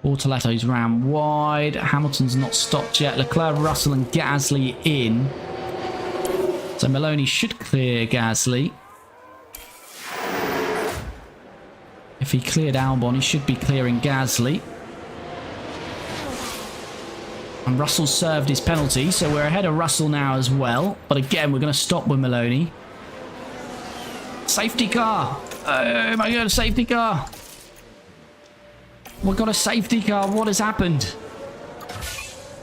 Bortoletto's ran wide. Hamilton's not stopped yet. Leclerc, Russell and Gasly in. So Maloney should clear Gasly. If he cleared Albon, he should be clearing Gasly. And Russell served his penalty, so we're ahead of Russell now as well. But again, we're going to stop with Maloney. Safety car! Oh my god, safety car! We've got a safety car. What has happened?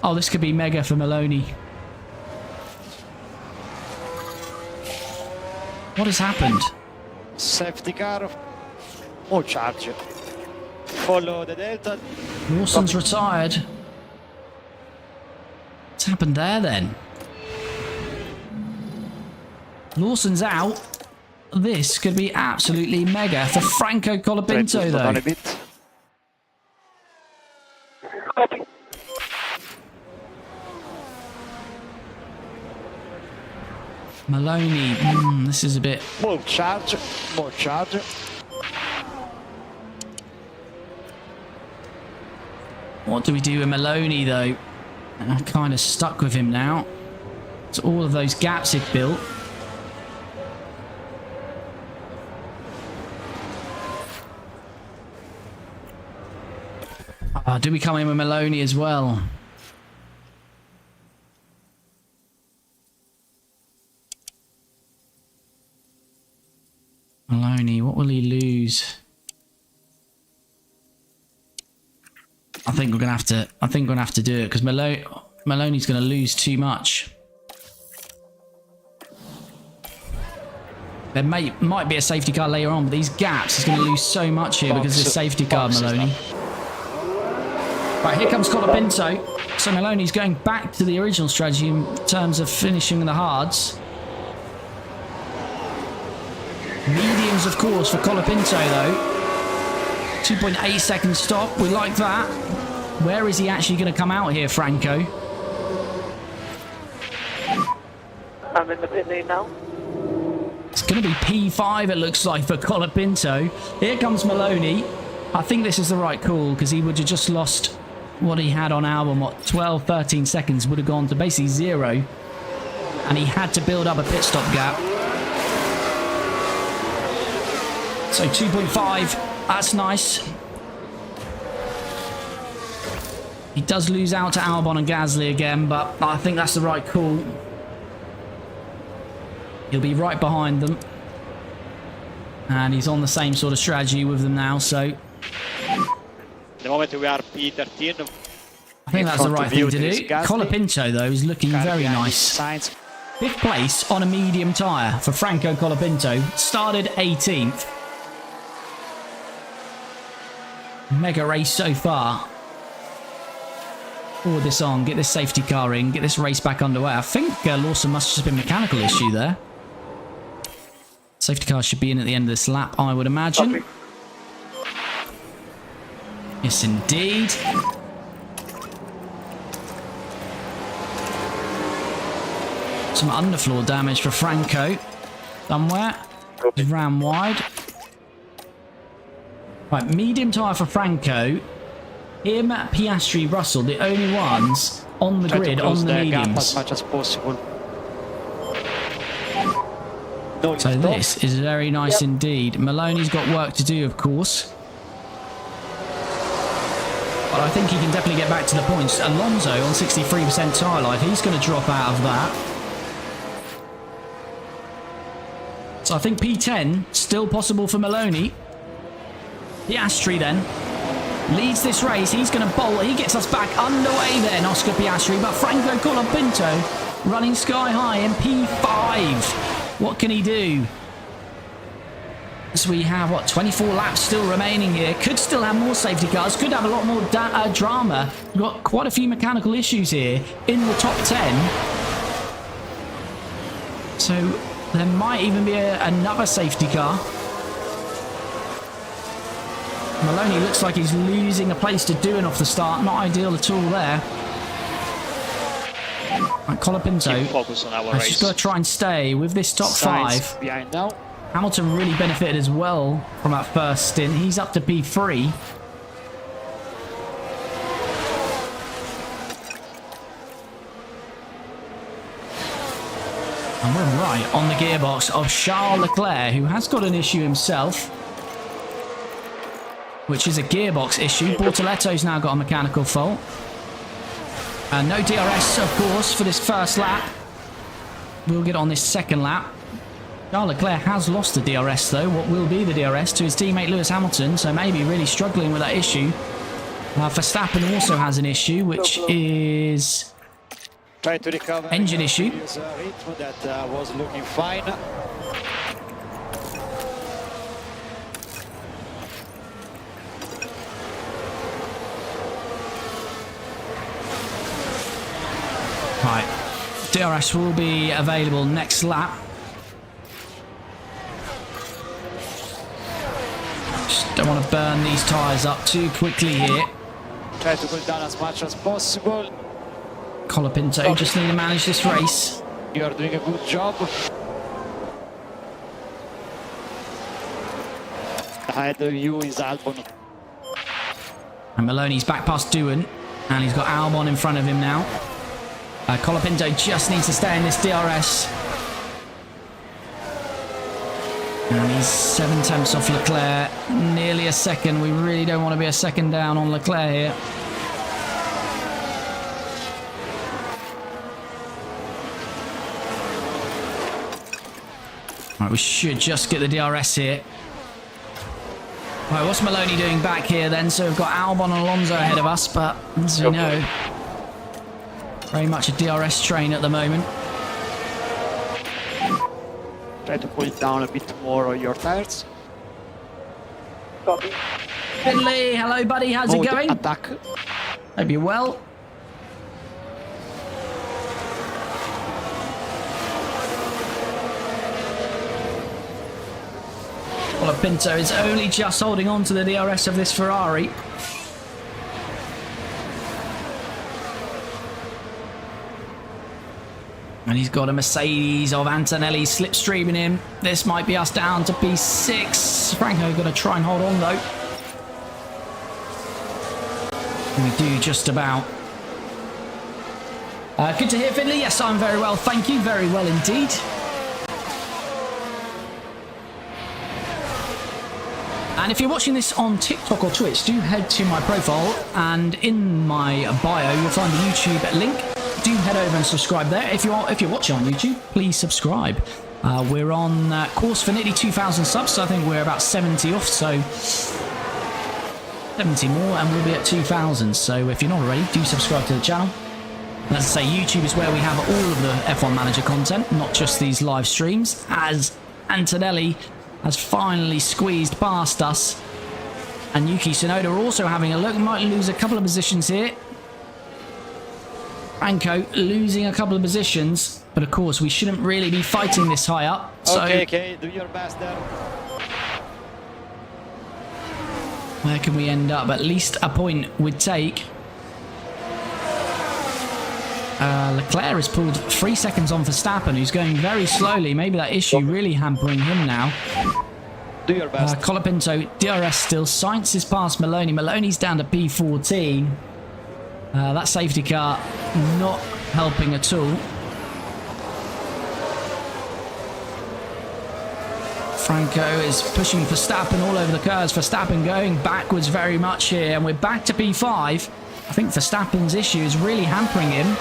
Oh, this could be mega for Maloney. What has happened? Safety car. More charge. Follow the delta. Lawson's retired. What's happened there then? Lawson's out. This could be absolutely mega for Franco Colapinto though. Copy. Maloney, this is a bit... More charge, more charge. What do we do with Maloney, though? I'm kind of stuck with him now. It's all of those gaps he'd built. Do we come in with Maloney as well? Maloney, what will he lose? I think we're gonna have to. I think we're gonna have to do it because Maloney's gonna lose too much. There might be a safety car later on, but these gaps he's gonna lose so much here because of the safety car, Maloney. Right, here comes Colapinto. So Maloney's going back to the original strategy in terms of finishing the hards. Mediums, of course, for Colapinto, though. 2.8 second stop. We like that. Where is he actually going to come out here, Franco? I'm in the pit lane now. It's going to be P5, it looks like, for Colapinto. Here comes Maloney. I think this is the right call because he would have just lost what he had on Albon. What, 12, 13 seconds would have gone to basically 0. And he had to build up a pit stop gap. So 2.5, that's nice. He does lose out to Albon and Gasly again, but I think that's the right call. He'll be right behind them. And he's on the same sort of strategy with them now, so... The moment we are P13. I think that's the right thing to do. Colapinto, though, is looking very nice. 5th place on a medium tyre for Franco Colapinto. Started 18th. Mega race so far. Forward this on, get this safety car in, get this race back underway. I think Lawson must have just been a mechanical issue there. Safety car should be in at the end of this lap, I would imagine. Okay. Yes, indeed. Some underfloor damage for Franco. Somewhere. He ran wide. Right, medium tyre for Franco. Him, Piastri, Russell, the only ones on the grid on the mediums. As much as possible. So this is very nice indeed. Maloney's got work to do, of course. But I think he can definitely get back to the points. Alonso on 63% tyre life. He's going to drop out of that. So I think P10 still possible for Maloney. Piastri then leads this race. He's going to bolt. He gets us back underway then, Oscar Piastri. But Franco Colapinto running sky high in P5. What can he do? So we have, what, 24 laps still remaining here. Could still have more safety cars. Could have a lot more drama. We've got quite a few mechanical issues here in the top 10. So there might even be another safety car. Maloney looks like he's losing a place to doing off the start. Not ideal at all there. Right, Colapinto has just got to try and stay with this top 5. Behind now. Hamilton really benefited as well from that first stint. He's up to P3. And we're right on the gearbox of Charles Leclerc, who has got an issue himself, which is a gearbox issue. Bortoletto's now got a mechanical fault. No DRS, of course, for this first lap. We'll get on this second lap. Charles Leclerc has lost the DRS, though. What will be the DRS to his teammate Lewis Hamilton, so maybe really struggling with that issue. Verstappen also has an issue, which is Trying to recover engine issue. That was looking fine. Right, DRS will be available next lap. Just don't want to burn these tyres up too quickly here. Try to cool down as much as possible. Colapinto just need to manage this race. You are doing a good job. Ahead of you is Albon. And Maloney's back past Doohan. And he's got Albon in front of him now. Colapinto just needs to stay in this DRS. And he's 7 tenths off Leclerc. Nearly a second. We really don't want to be a second down on Leclerc here. Right, we should just get the DRS here. Right, what's Maloney doing back here then? So we've got Albon and Alonso ahead of us, but as we know, very much a DRS train at the moment. Try to pull it down a bit more on your tires. Copy. Finley, hello buddy, how's it going? Attack. Hope you're well. Colapinto is only just holding on to the DRS of this Ferrari. And he's got a Mercedes of Antonelli slipstreaming him. This might be us down to P6. Franco got to try and hold on though. And we do just about. Good to hear, Finley. Yes, I'm very well. Thank you. Very well indeed. And if you're watching this on TikTok or Twitch, do head to my profile, and in my bio you'll find the YouTube link. Do head over and subscribe there. If you're watching on YouTube, please subscribe. We're on course for nearly 2,000 subs, so I think we're about 70 off, so 70 more and we'll be at 2,000. So if you're not already, do subscribe to the channel. And as I say, YouTube is where we have all of the F1 Manager content, not just these live streams, as Antonelli has finally squeezed past us. And Yuki Tsunoda also having a look. Might lose a couple of positions here. Franco losing a couple of positions. But of course, we shouldn't really be fighting this high up. So Okay, do your best there. where can we end up? At least a point would take. Leclerc has pulled 3 seconds on Verstappen, who's going very slowly. Maybe that issue really hampering him now. Do your best. Colapinto, DRS still. Sainz is past Maloney. Maloney's down to P14. That safety car not helping at all. Franco is pushing Verstappen all over the curves. Verstappen going backwards very much here. And we're back to P5. I think Verstappen's issue is really hampering him.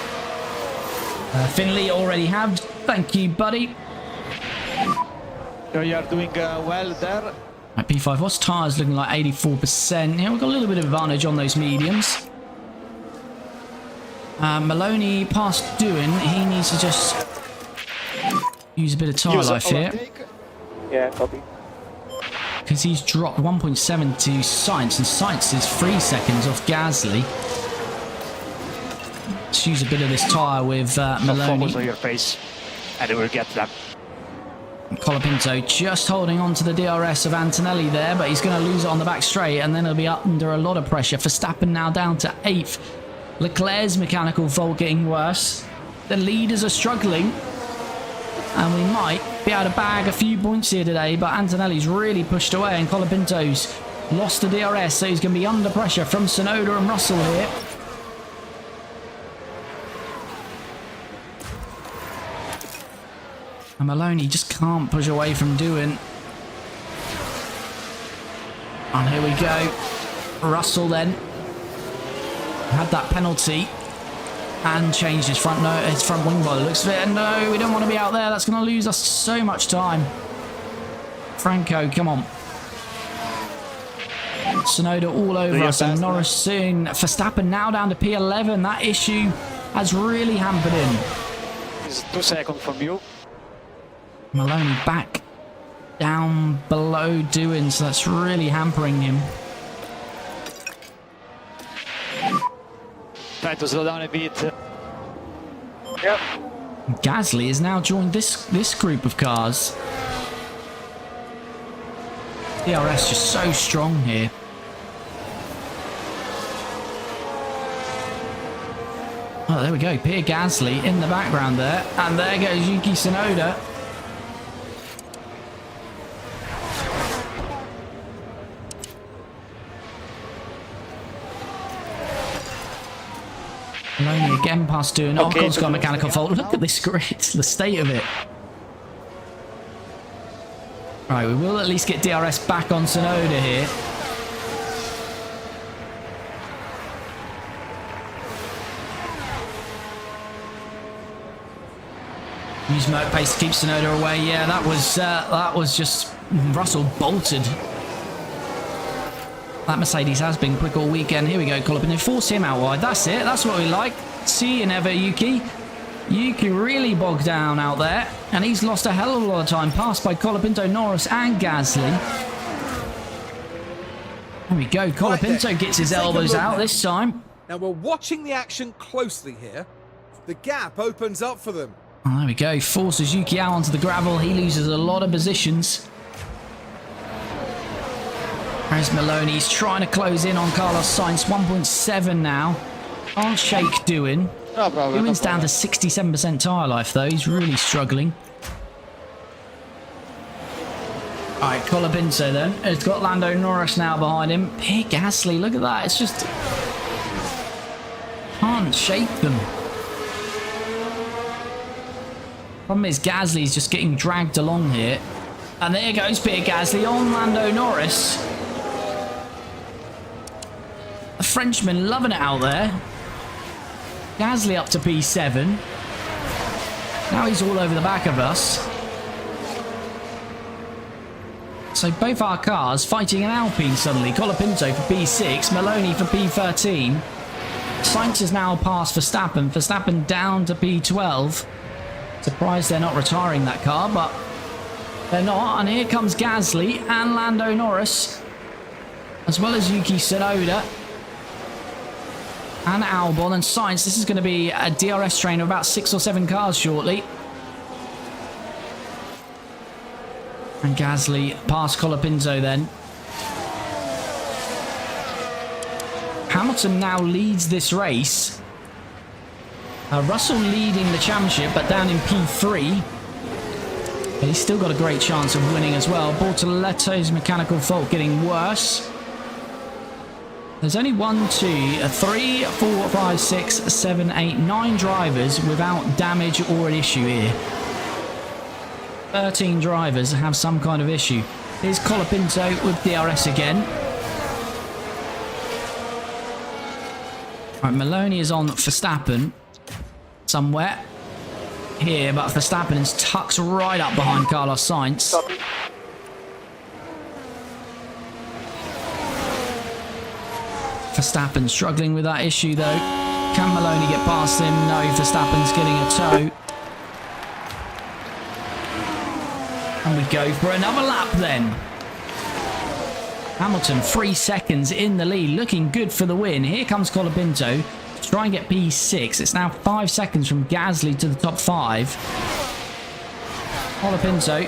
Finley already have. Thank you, buddy. You are doing well there. At P5, what's tyres looking like? 84%. Yeah, we've got a little bit of advantage on those mediums. Maloney past Doohan. He needs to just use a bit of tyre life here. Yeah, copy. Because he's dropped 1.7 to Sainz, and Sainz is 3 seconds off Gasly. Let's use a bit of this tyre with Maloney. Focus on your face, and it will get them. Colapinto just holding on to the DRS of Antonelli there, but he's going to lose it on the back straight, and then he'll be under a lot of pressure. Verstappen now down to 8th. Leclerc's mechanical fault getting worse. The leaders are struggling, and we might be able to bag a few points here today, but Antonelli's really pushed away, and Colapinto's lost the DRS, so he's going to be under pressure from Tsunoda and Russell here. And Maloney just can't push away from Doohan. And here we go. Russell then had that penalty and changed his front wing by the looks of it. And no, we don't want to be out there. That's going to lose us so much time. Franco, come on. Tsunoda all over us, and Norris soon. Verstappen now down to P11. That issue has really hampered him. It's 2 seconds from you. Maloney back down below Doohan, so that's really hampering him. Try to slow down a bit. Yep. Gasly has now joined this group of cars. DRS just so strong here. Oh, there we go. Pierre Gasly in the background there. And there goes Yuki Tsunoda. Maloney again past doing. Oh, Okay, God's got a but- mechanical fault. Look at this grid, the state of it. Right, we will at least get DRS back on Tsunoda here. Use Merc pace to keep Tsunoda away. Yeah, that was just Russell bolted. That Mercedes has been quick all weekend. Here we go, Colapinto. Force him out wide. That's it. That's what we like. See you never, Yuki. Yuki really bogged down out there, and he's lost a hell of a lot of time. Passed by Colapinto, Norris, and Gasly. There we go. Colapinto gets his elbows out this time. Now we're watching the action closely here. The gap opens up for them. Oh, there we go. Forces Yuki out onto the gravel. He loses a lot of positions. There's Maloney. He's trying to close in on Carlos Sainz. 1.7 now. Can't shake doing. No problem. Doing's down to 67% tyre life, though. He's really struggling. All right, Colapinto then. It's got Lando Norris now behind him. Pierre Gasly, look at that. It's just... can't shake them. Problem is, Gasly's just getting dragged along here. And there goes Pierre Gasly on Lando Norris. The Frenchman loving it out there. Gasly up to P7. Now he's all over the back of us. So both our cars fighting an Alpine suddenly. Colapinto for P6, Maloney for P13. Sainz is now past Verstappen. Verstappen down to P12. Surprised they're not retiring that car, but they're not. And here comes Gasly and Lando Norris, as well as Yuki Tsunoda and Albon and Sainz. This is going to be a DRS train of about 6 or 7 cars shortly. And Gasly past Colapinto then. Hamilton now leads this race. Russell leading the championship, but down in P3. But he's still got a great chance of winning as well. Bortoletto's mechanical fault getting worse. There's only 1, 2, 3, 4, 5, 6, 7, 8, 9 drivers without damage or an issue here. 13 drivers have some kind of issue. Here's Colapinto with DRS again. Right, Maloney is on Verstappen somewhere here, but Verstappen is tucked right up behind Carlos Sainz. Verstappen struggling with that issue though. Can Maloney get past him? No, Verstappen's getting a tow. And we go for another lap then. Hamilton 3 seconds in the lead, looking good for the win. Here comes Colapinto to try and get P6. It's now 5 seconds from Gasly to the top 5. Colapinto.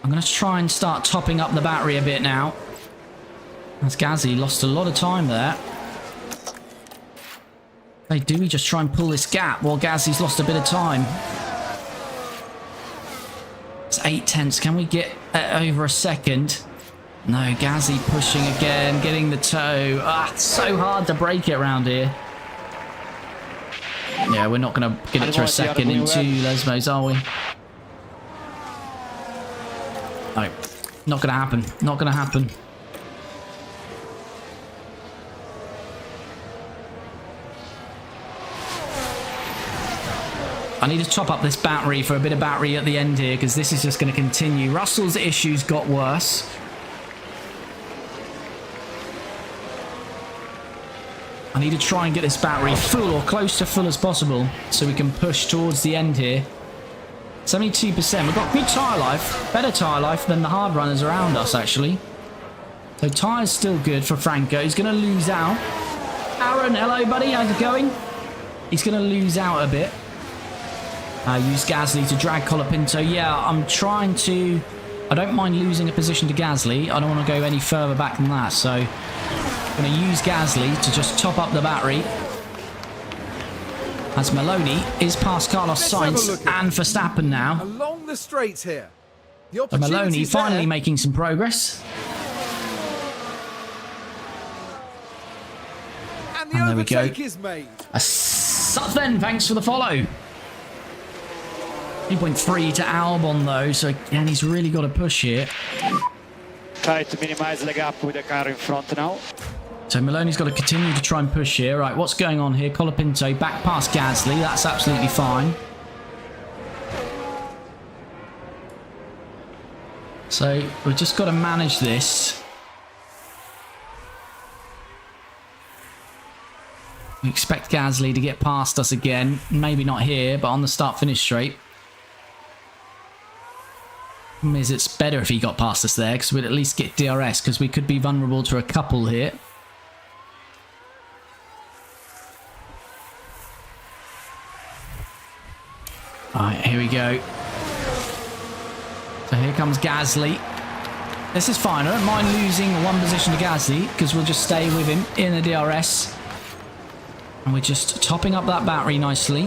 I'm going to try and start topping up the battery a bit now. As Gasly lost a lot of time there. Hey, do we just try and pull this gap while Gasly's lost a bit of time? It's 8/10. Can we get over a second? No, Gasly pushing again, getting the toe. It's so hard to break it around here. Yeah, we're not going to get it to a second in 2 Lesmos, are we? No, not going to happen. Not going to happen. I need to top up this battery for a bit of battery at the end here, because this is just going to continue. Russell's issues got worse. I need to try and get this battery full or close to full as possible so we can push towards the end here. 72%. We've got good tyre life, better tyre life than the hard runners around us actually. So tyre's still good for Franco. He's going to lose out. Aaron, hello buddy, how's it going? He's going to lose out a bit. Use Gasly to drag Colapinto. Yeah, I'm trying to... I don't mind losing a position to Gasly. I don't want to go any further back than that. So I'm going to use Gasly to just top up the battery. As Maloney is past Carlos Sainz and Verstappen now. Along the straights here. So Maloney finally making some progress. the And there we go. overtake is made. Sutton, thanks for the follow. 3.3 to Albon though, so again he's really got to push here. Try to minimize the gap with the car in front now. So Maloney's got to continue to try and push here. Right, what's going on here? Colapinto back past Gasly. That's absolutely fine. So we've just got to manage this. We expect Gasly to get past us again. Maybe not here, but on the start-finish straight. Problem is, it's better if he got past us there, because we'd at least get DRS, because we could be vulnerable to a couple here. Alright, here we go. So here comes Gasly. This is fine. I don't mind losing one position to Gasly, because we'll just stay with him in the DRS. And we're just topping up that battery nicely.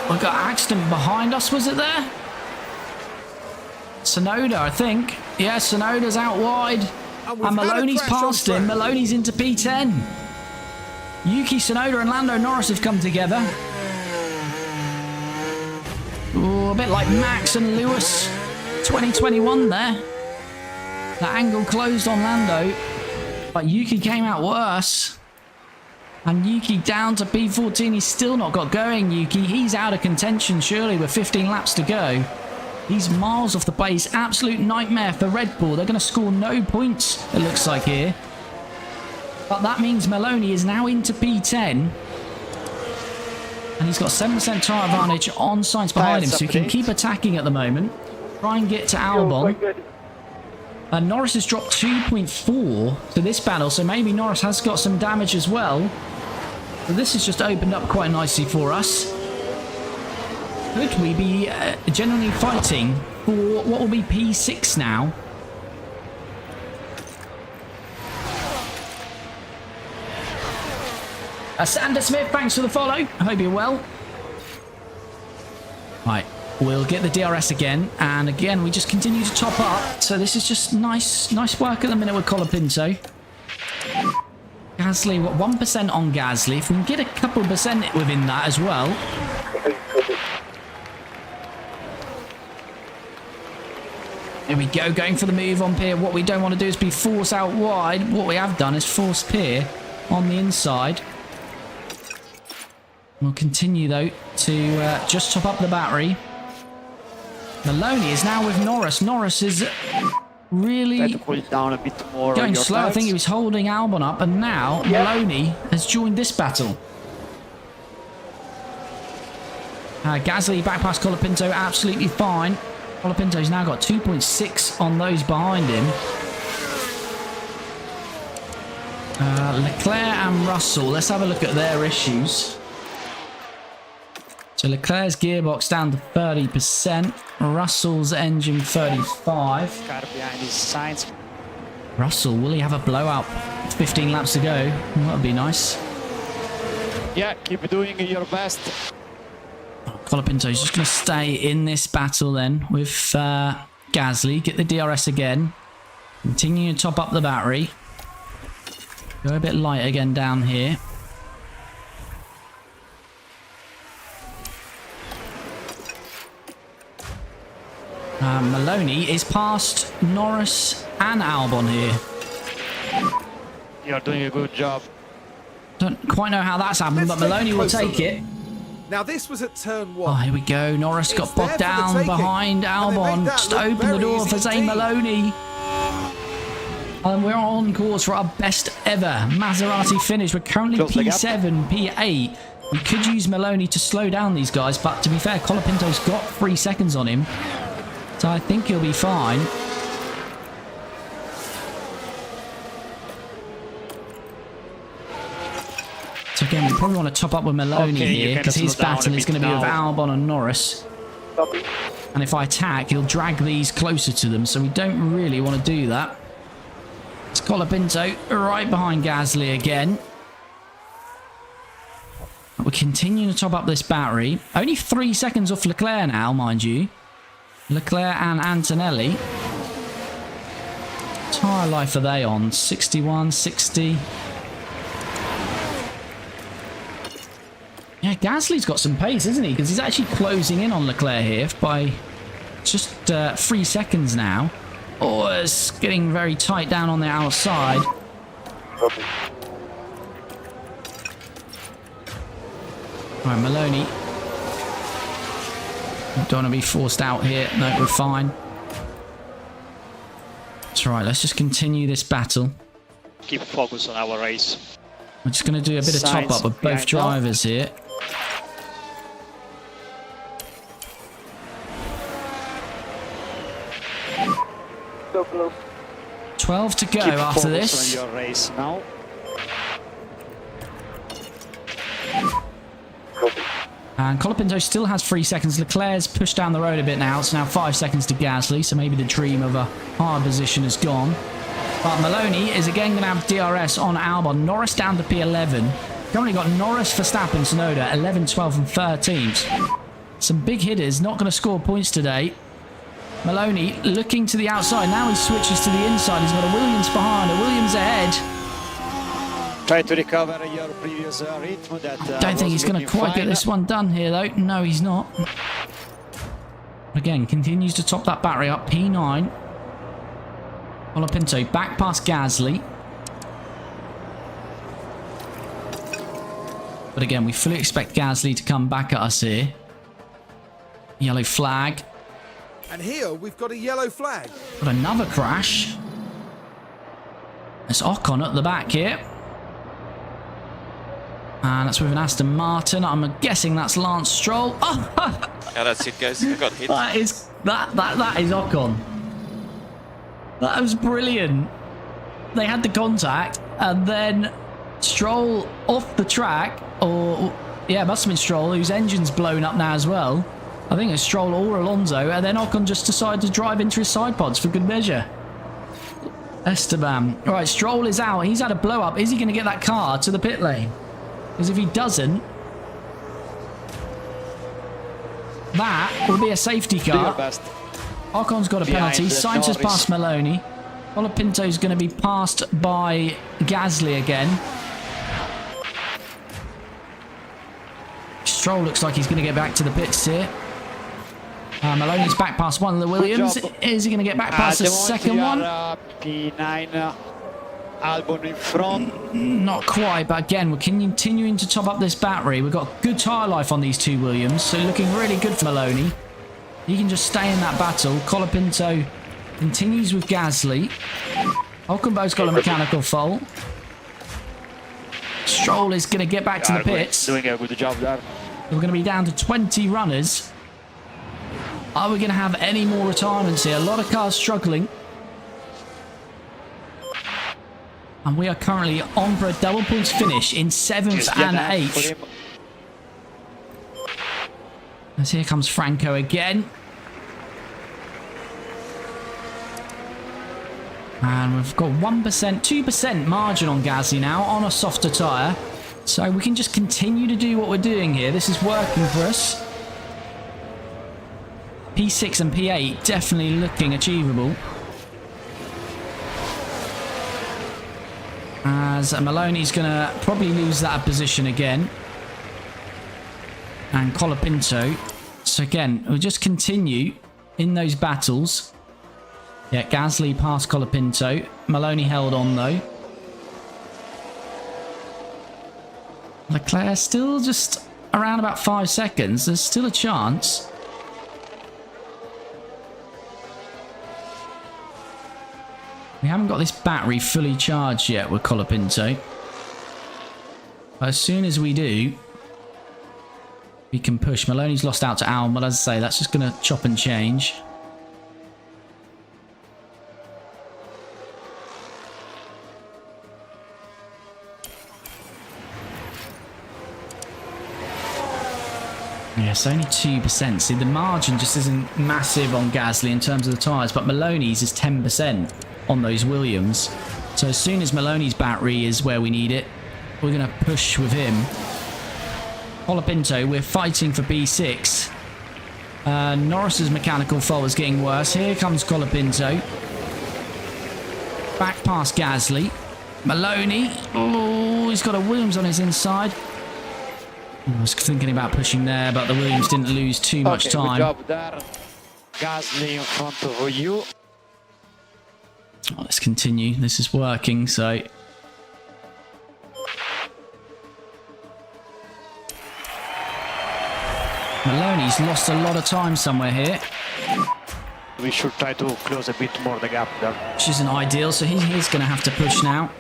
We've got an accident behind us, was it there? Sonoda, I think. Yeah, Sonoda's out wide. And Maloney's past him. Maloney's into P10. Yuki Tsunoda and Lando Norris have come together. Ooh, a bit like Max and Lewis 2021 there. The angle closed on Lando, but Yuki came out worse. And Yuki down to P14. He's still not got going, Yuki. He's out of contention, surely, with 15 laps to go. He's miles off the pace. Absolute nightmare for Red Bull. They're going to score no points, it looks like here. But that means Maloney is now into P10. And he's got 7% tyre advantage on Sainz behind him, so he can keep attacking at the moment. Try and get to Albon. And Norris has dropped 2.4 to this battle, so maybe Norris has got some damage as well. So this has just opened up quite nicely for us. Could we be genuinely fighting for what will be P6 now? Sander Smith, thanks for the follow. I hope you're well. Right, we'll get the DRS again. And again, we just continue to top up. So this is just nice work at the minute with Colapinto. Gasly, what, 1% on Gasly. If we can get a couple percent within that as well. There we go, going for the move on Pier. What we don't want to do is be forced out wide. What we have done is force Pier on the inside. We'll continue, though, to just top up the battery. Maloney is now with Norris. Norris is really Cool down a bit more going slow. I think he was holding Albon up, and now Maloney has joined this battle. Gasly back past Colapinto, absolutely fine. Colapinto's now got 2.6 on those behind him. Leclerc and Russell, let's have a look at their issues. So Leclerc's gearbox down to 30%. Russell's engine 35. Car behind his Sainz. Russell, will he have a blowout? 15 laps to go. That would be nice. Yeah, keep doing your best. Colapinto's just going to stay in this battle then with Gasly. Get the DRS again. Continue to top up the battery. Go a bit light again down here. Maloney is past Norris and Albon here. You're doing a good job. Don't quite know how that's happened, but Maloney will take it. Now this was at turn 1. Oh, here we go. Norris got bogged down behind Albon. Just open the door for Zane Maloney. And we're on course for our best ever Maserati finish. We're currently P7, P8. We could use Maloney to slow down these guys, but to be fair, Colapinto's got 3 seconds on him. So I think he'll be fine. So again, we probably want to top up with Maloney here, because his battle is going to be with Albon and Norris. And if I attack, he'll drag these closer to them, so we don't really want to do that. It's Colapinto right behind Gasly again. We're continuing to top up this battery. Only 3 seconds off Leclerc now, mind you. Leclerc and Antonelli. Tyre life are they on? 61, 60. Yeah, Gasly's got some pace, isn't he? Because he's actually closing in on Leclerc here by just 3 seconds now. Oh, it's getting very tight down on the outside. Copy. Right, Maloney. Don't want to be forced out here. No, we're fine. That's right, let's just continue this battle. Keep focus on our race. We're just going to do a bit of top up with both drivers here. So close. 12 to go Keep after focus this. on your race now. Copy. And Colapinto still has 3 seconds. Leclerc's pushed down the road a bit now. It's now 5 seconds to Gasly, so maybe the dream of a hard position is gone. But Maloney is again going to have DRS on Albon. Norris down to P11. Currently got Norris, Verstappen, Tsunoda, 11, 12 and 13s. Some big hitters, not going to score points today. Maloney looking to the outside. Now he switches to the inside. He's got a Williams behind, a Williams ahead. Try to recover your previous rhythm. That Don't think he's going to quite get this one done here, though. No, he's not. Again, continues to top that battery up. P9. Colapinto back past Gasly. But again, we fully expect Gasly to come back at us here. Yellow flag. And here we've got a yellow flag. Got another crash. It's Ocon at the back here. And that's with an Aston Martin. I'm guessing that's Lance Stroll. Oh, Yeah, that's it, guys. I got hit. that is Ocon. That was brilliant. They had the contact, and then Stroll off the track, or yeah, it must have been Stroll, whose engine's blown up now as well. I think it's Stroll or Alonso, and then Ocon just decided to drive into his side pods for good measure. Esteban. Right, Stroll is out. He's had a blow up. Is he going to get that car to the pit lane? Because if he doesn't, that will be a safety car. Ocon's got a penalty. Sainz has passed Maloney. Colapinto's going to be passed by Gasly again. Stroll looks like he's going to get back to the pits here. Maloney's back past one of the Williams. Is he going to get back past the second one? P9, Albon in front. Not quite, but again, we're continuing to top up this battery. We've got good tyre life on these two Williams, so looking really good for Maloney. He can just stay in that battle. Colapinto continues with Gasly. Hulkenberg's got a mechanical fault. Stroll is going to get back to the pits. Doing a good job there. We're going to be down to 20 runners. Are we going to have any more retirements here? A lot of cars struggling. And we are currently on for a double points finish in 7th and 8th. As here comes Franco again. And we've got 1%, 2% margin on Gasly now on a softer tyre. So we can just continue to do what we're doing here. This is working for us. P6 and P8 definitely looking achievable. As Maloney's going to probably lose that position again. And Colapinto. So again, we'll just continue in those battles. Yeah, Gasly past Colapinto. Maloney held on though. Leclerc still just around about 5 seconds. There's still a chance. We haven't got this battery fully charged yet with Colapinto. But as soon as we do, we can push. Maloney's lost out to Albon, but as I say, that's just going to chop and change. Yes, only 2%. See, the margin just isn't massive on Gasly in terms of the tyres, but Maloney's is 10% on those Williams. So as soon as Maloney's battery is where we need it, we're going to push with him. Colapinto, we're fighting for B6. Norris's mechanical fault is getting worse. Here comes Colapinto. Back past Gasly. Maloney. Oh, he's got a Williams on his inside. I was thinking about pushing there, but the Williams didn't lose too much Okay, time. good job there. Gasly in front of you. Oh, let's continue. This is working, so... Maloney's lost a lot of time somewhere here. We should try to close a bit more the gap there. Which isn't ideal, so he's going to have to push now.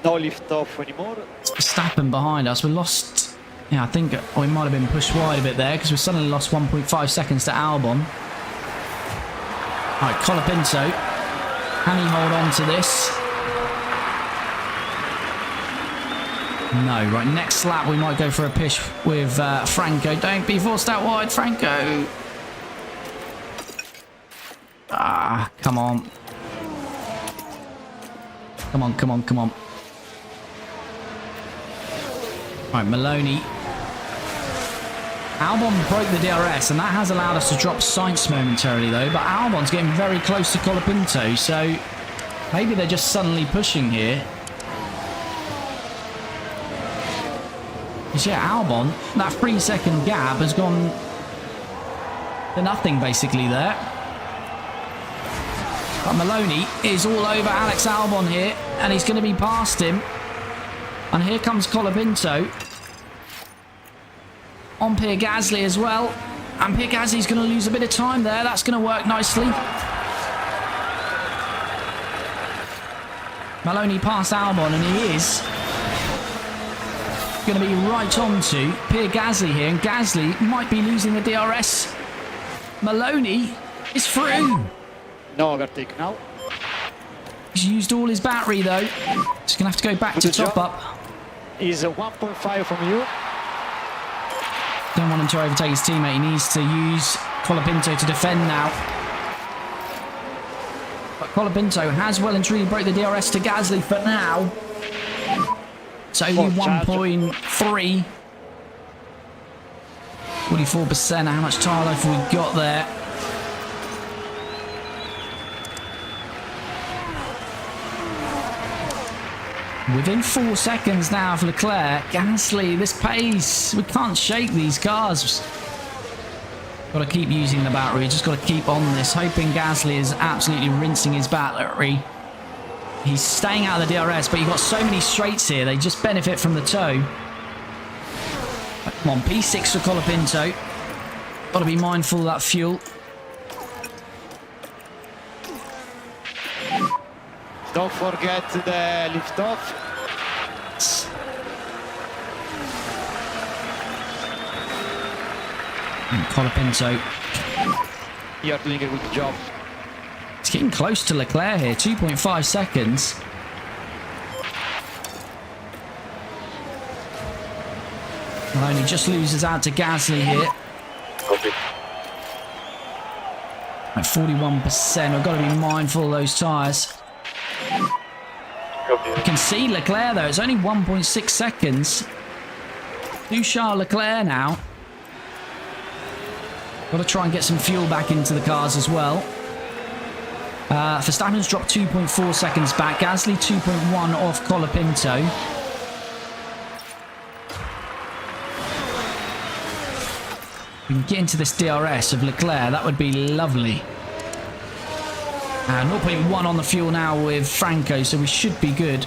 No lift off anymore. It's Verstappen behind us. We lost... Yeah, I think we might have been pushed wide a bit there because we suddenly lost 1.5 seconds to Albon. Alright, Colapinto. Can he hold on to this? No. Right, next lap we might go for a push with Franco. Don't be forced out wide, Franco. Ah, come on. Come on, come on, come on. Right, Maloney. Albon broke the DRS, and that has allowed us to drop Sainz momentarily, though. But Albon's getting very close to Colapinto, so maybe they're just suddenly pushing here. Because, yeah, Albon, that 3-second gap has gone to nothing, basically, there. But Maloney is all over Alex Albon here, and he's going to be past him. And here comes Colapinto. On Pierre Gasly as well. And Pierre Gasly's going to lose a bit of time there. That's going to work nicely. Maloney past Albon, and he is going to be right on to Pierre Gasly here. And Gasly might be losing the DRS. Maloney is through. No overtake now. He's used all his battery, though. He's going to have to go back to top up. He's 1.5 from you. Don't want him to overtake his teammate. He needs to use Colapinto to defend now. But Colapinto has well and truly broke the DRS to Gasly for now. It's only 1.3. 44%. How much tire life have we got there? Within 4 seconds now of Leclerc. Gasly, this pace. We can't shake these cars. Got to keep using the battery. Just got to keep on this. Hoping Gasly is absolutely rinsing his battery. He's staying out of the DRS, but you've got so many straights here. They just benefit from the toe. Come on, P6 for Colapinto. Got to be mindful of that fuel. Don't forget the lift off. And Colapinto. You're doing a good job. It's getting close to Leclerc here. 2.5 seconds. Maloney just loses out to Gasly here. Copy. At 41%. I've got to be mindful of those tyres. Copy. You can see Leclerc though. It's only 1.6 seconds. To Charles Leclerc now. Got to try and get some fuel back into the cars as well. Verstappen's dropped 2.4 seconds back. Gasly 2.1 off Colapinto. We can get into this DRS of Leclerc. That would be lovely. 0.1 on the fuel now with Franco, so we should be good.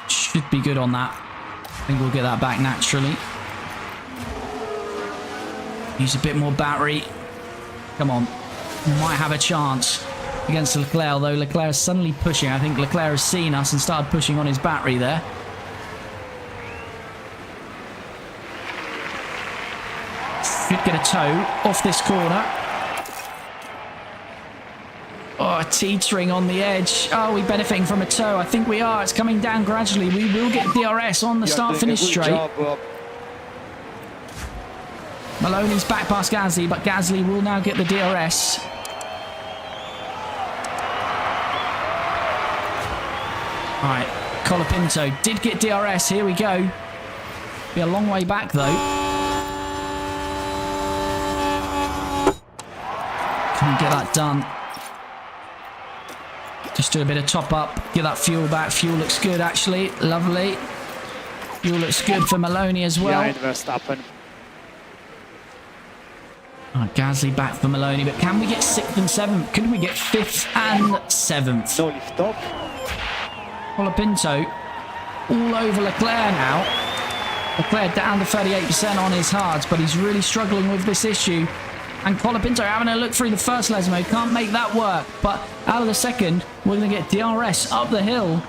Should be good on that. I think we'll get that back naturally. Use a bit more battery. Come on. Might have a chance against Leclerc, although Leclerc is suddenly pushing. I think Leclerc has seen us and started pushing on his battery there. Should get a toe off this corner. Oh, teetering on the edge. Are we benefiting from a toe? I think we are. It's coming down gradually. We will get DRS on the start-finish straight. Maloney's back past Gasly, but Gasly will now get the DRS. Alright, Colapinto did get DRS. Here we go. Be a long way back, though. Can get that done. Just do a bit of top up, get that fuel back. Fuel looks good, actually. Lovely. Fuel looks good for Maloney as well. Behind Verstappen. Oh, Gasly back for Maloney, but can we get 6th and 7th? Could we get 5th and 7th? No lift off. Colapinto all over Leclerc now. Leclerc down to 38% on his hards, but he's really struggling with this issue. And Colapinto having a look through the first laser mode, can't make that work. But out of the second, we're going to get DRS up the hill.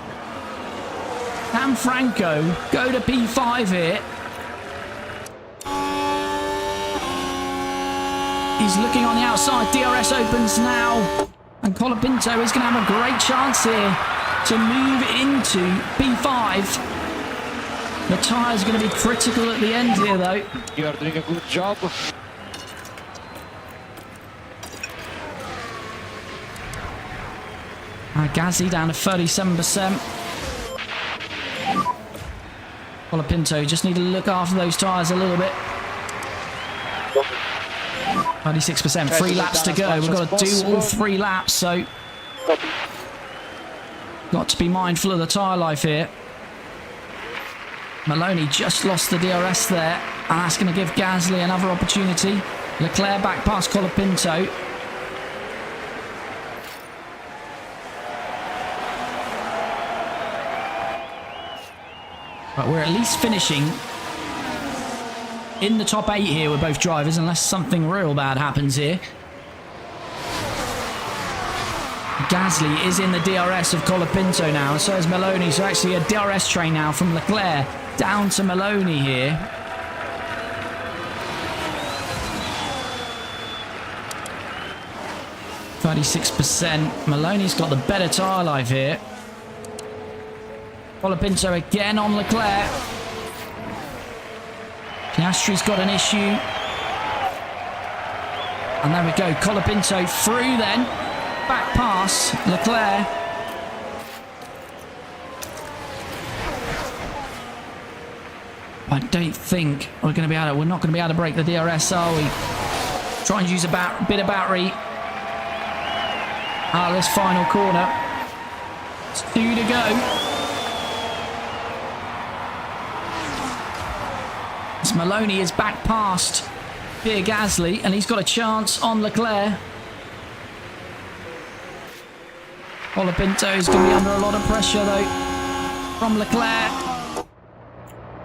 Can Franco go to P5 here? He's looking on the outside. DRS opens now. And Colapinto is going to have a great chance here to move into P5. The tyre's going to be critical at the end here, though. You are doing a good job. Gasly down to 37%. Colapinto just need to look after those tyres a little bit. 36%, 3 laps to go. We've got to do all 3 laps, so got to be mindful of the tyre life here. Maloney just lost the DRS there, and that's going to give Gasly another opportunity. Leclerc back past Colapinto. But we're at least finishing in the top 8 here with both drivers, unless something real bad happens here. Gasly is in the DRS of Colapinto now, and so is Maloney. So actually a DRS train now from Leclerc down to Maloney here. %. Maloney's got the better tyre life here. Colapinto again on Leclerc. Piastri's got an issue. And there we go. Colapinto through then. Back pass Leclerc. I don't think we're going to be able to, we're not going to be able to break the DRS, are we? Try and use a bit of battery. This final corner. It's 2 to go. As Maloney is back past Pierre Gasly, and he's got a chance on Leclerc. Colapinto is going to be under a lot of pressure though from Leclerc.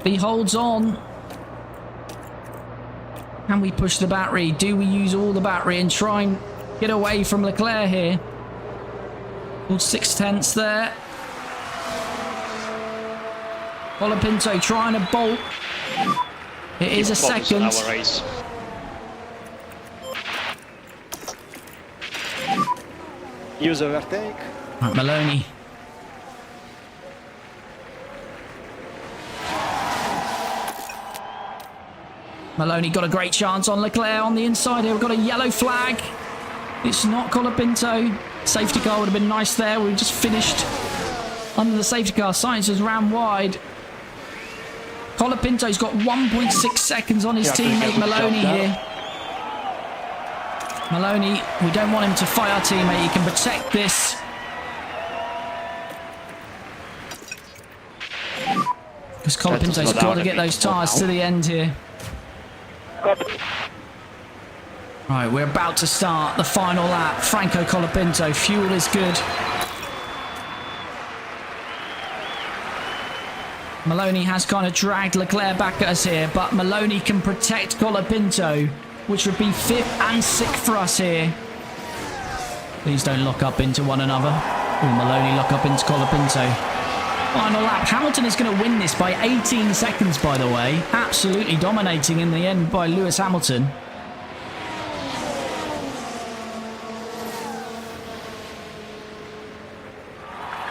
He holds on. Can we push the battery? Do we use all the battery and try and get away from Leclerc here? All 6/10 there. Colapinto trying to bolt. It is a second. Use overtake. Right, Maloney. Maloney got a great chance on Leclerc on the inside here. We've got a yellow flag. It's not Colapinto. Safety car would have been nice there. We just finished under the safety car. Sainz has ran wide. Colapinto's got 1.6 seconds on his teammate Maloney here. Maloney, we don't want him to fight our teammate. He can protect this. Because Colapinto's got to get those tyres to the end here. Right, we're about to start the final lap. Franco Colapinto, fuel is good. Maloney has kind of dragged Leclerc back at us here, but Maloney can protect Colapinto, which would be 5th and 6th for us here. Please don't lock up into one another. Oh, Maloney lock up into Colapinto. Final lap. Hamilton is going to win this by 18 seconds, by the way. Absolutely dominating in the end by Lewis Hamilton.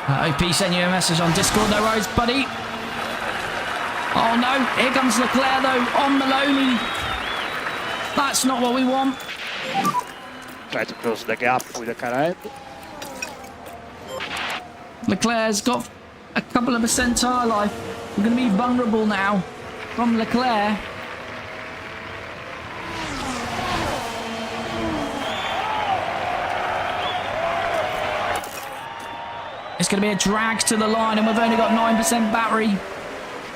OP sent you a message on Discord. No worries, buddy. Oh no, here comes Leclerc though, on Maloney. That's not what we want. Try to close the gap with the car ahead. Leclerc's got a couple of % tyre life. We're going to be vulnerable now from Leclerc. It's going to be a drag to the line, and we've only got 9% battery.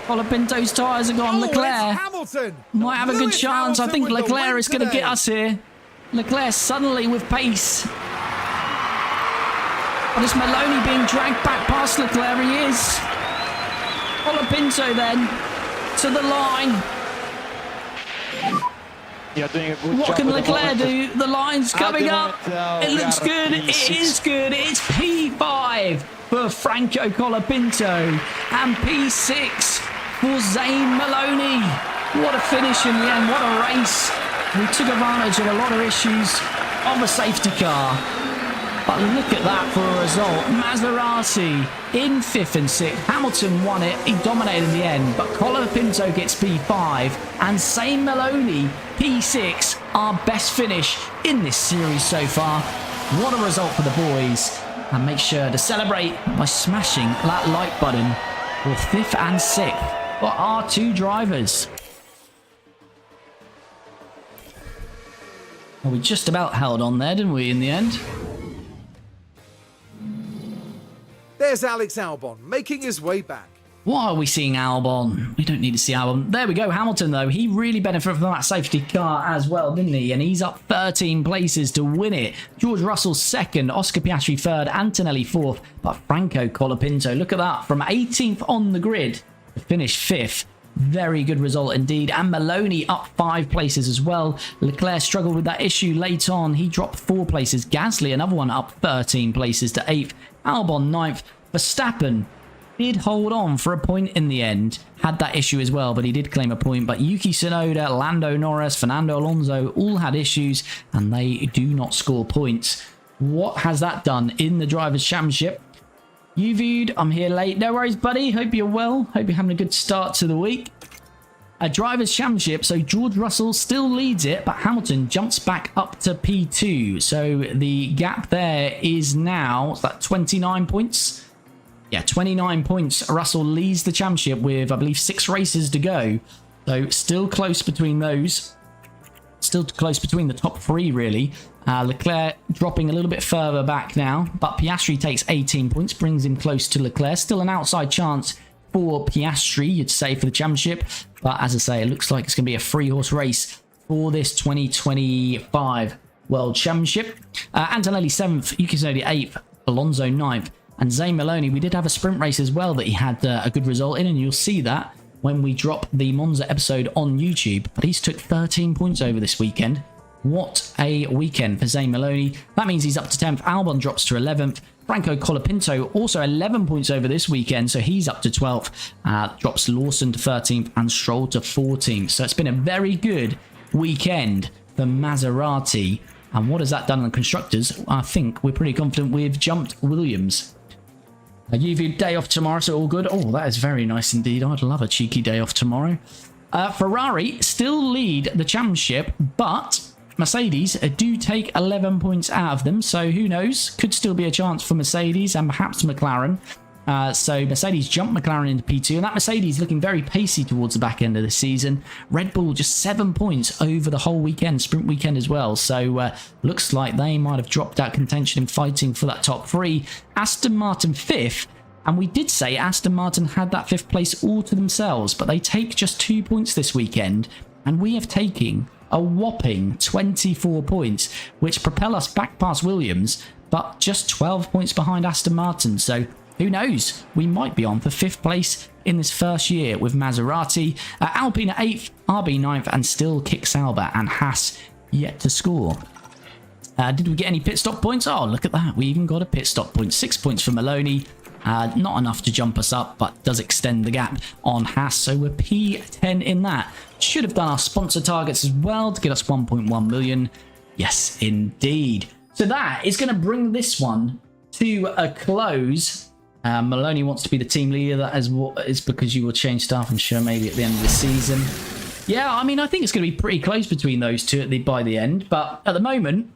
Colapinto's tyres are gone. It's Leclerc Hamilton. might have a good Lewis chance. I Hamilton think with the Leclerc win is going to today. get us here. Leclerc suddenly with pace. But it's Maloney being dragged back past Leclerc. He is. Colapinto then to the line. You're doing a good What job can at the Leclerc moment. do? The line's coming up. It we looks are good. It P6. is good. It's P5 for Franco Colapinto and P6 for Zane Maloney. What a finish in the end. What a race. We took advantage of a lot of issues on the safety car. But look at that for a result. Maserati in 5th and 6th. Hamilton won it. He dominated in the end. But Colapinto gets P5. And Zane Maloney, P6. Our best finish in this series so far. What a result for the boys. And make sure to celebrate by smashing that like button for 5th and 6th for our two drivers. Well, we just about held on there, didn't we, in the end? There's Alex Albon making his way back. Why are we seeing Albon? We don't need to see Albon. There we go. Hamilton, though, he really benefited from that safety car as well, didn't he? And he's up 13 places to win it. George Russell 2nd, Oscar Piastri 3rd, Antonelli 4th, but Franco Colapinto, look at that, from 18th on the grid to finish 5th. Very good result indeed. And Maloney up 5 places as well. Leclerc struggled with that issue late on. He dropped 4 places. Gasly, another one, up 13 places to 8th. Albon 9th. Verstappen did hold on for a point in the end. Had that issue as well, but he did claim a point. But Yuki Tsunoda, Lando Norris, Fernando Alonso all had issues, and they do not score points. What has that done in the Drivers' Championship? You viewed, I'm here late. No worries, buddy. Hope you're well. Hope you're having a good start to the week. A Drivers' Championship, so George Russell still leads it, but Hamilton jumps back up to P2. So the gap there is now, is that 29 points? Yeah, 29 points. Russell leads the championship with, I believe, 6 races to go. So still close between those. Still close between the top 3, really. Leclerc dropping a little bit further back now, but Piastri takes 18 points, brings him close to Leclerc. Still an outside chance for Piastri, you'd say, for the championship. But as I say, it looks like it's going to be a 3-horse race for this 2025 World Championship. Antonelli 7th, Yuki Tsunoda 8th, Alonso 9th, and Zane Maloney. We did have a sprint race as well that he had a good result in, and you'll see that when we drop the Monza episode on YouTube. But he's took 13 points over this weekend. What a weekend for Zane Maloney. That means he's up to 10th. Albon drops to 11th. Franco Colapinto also 11 points over this weekend, so he's up to 12th. Drops Lawson to 13th and Stroll to 14th. So it's been a very good weekend for Maserati. And what has that done on the constructors? I think we're pretty confident we've jumped Williams. A UV day off tomorrow, so all good. Oh, that is very nice indeed. I'd love a cheeky day off tomorrow. Ferrari still lead the championship, but Mercedes do take 11 points out of them, so who knows? Could still be a chance for Mercedes and perhaps McLaren. So Mercedes jumped McLaren into P2, and that Mercedes looking very pacey towards the back end of the season. Red Bull just 7 points over the whole weekend, sprint weekend as well. So looks like they might have dropped out contention in fighting for that top 3. Aston Martin 5th, and we did say Aston Martin had that 5th place all to themselves, but they take just 2 points this weekend, and we have taken a whopping 24 points, which propel us back past Williams, but just 12 points behind Aston Martin. So who knows? We might be on for 5th place in this first year with Maserati. Alpine at 8th, RB 9th, and still Kick Sauber and Haas yet to score. Did we get any pit stop points? Oh, look at that. We even got a pit stop point. 6 points for Maloney. Not enough to jump us up, but does extend the gap on Haas. So we're P10 in that. Should have done our sponsor targets as well to get us 1.1 million. Yes, indeed. So that is going to bring this one to a close. Maloney wants to be the team leader. That is because you will change staff, I'm sure, maybe at the end of the season. Yeah, I mean, I think it's going to be pretty close between those two by the end. But at the moment,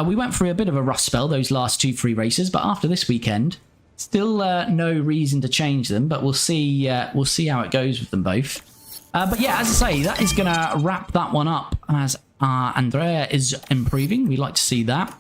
we went through a bit of a rough spell those last 2-3 races. But after this weekend, still no reason to change them. But we'll see how it goes with them both. But yeah, as I say, that is going to wrap that one up as Andrea is improving. We'd like to see that.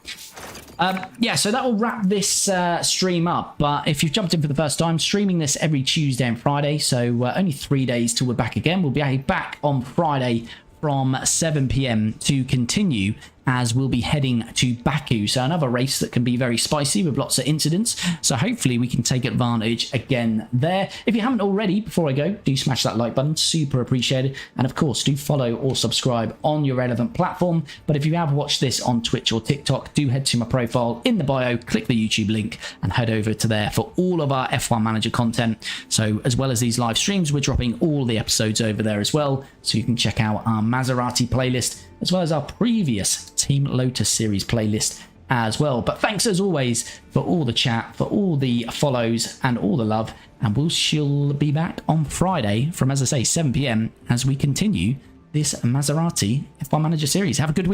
Yeah, so that will wrap this stream up. But if you've jumped in for the first time, streaming this every Tuesday and Friday, so only 3 days till we're back again. We'll be back on Friday from 7 p.m. to continue, as we'll be heading to Baku. So another race that can be very spicy with lots of incidents. So hopefully we can take advantage again there. If you haven't already, before I go, do smash that like button. Super appreciated. And of course, do follow or subscribe on your relevant platform. But if you have watched this on Twitch or TikTok, do head to my profile in the bio, click the YouTube link and head over to there for all of our F1 Manager content. So as well as these live streams, we're dropping all the episodes over there as well. So you can check out our Maserati playlist, as well as our previous Team Lotus series playlist as well. But thanks as always for all the chat, for all the follows and all the love, and we'll be back on Friday from, as I say, 7 p.m. as we continue this Maserati F1 Manager series. Have a good week.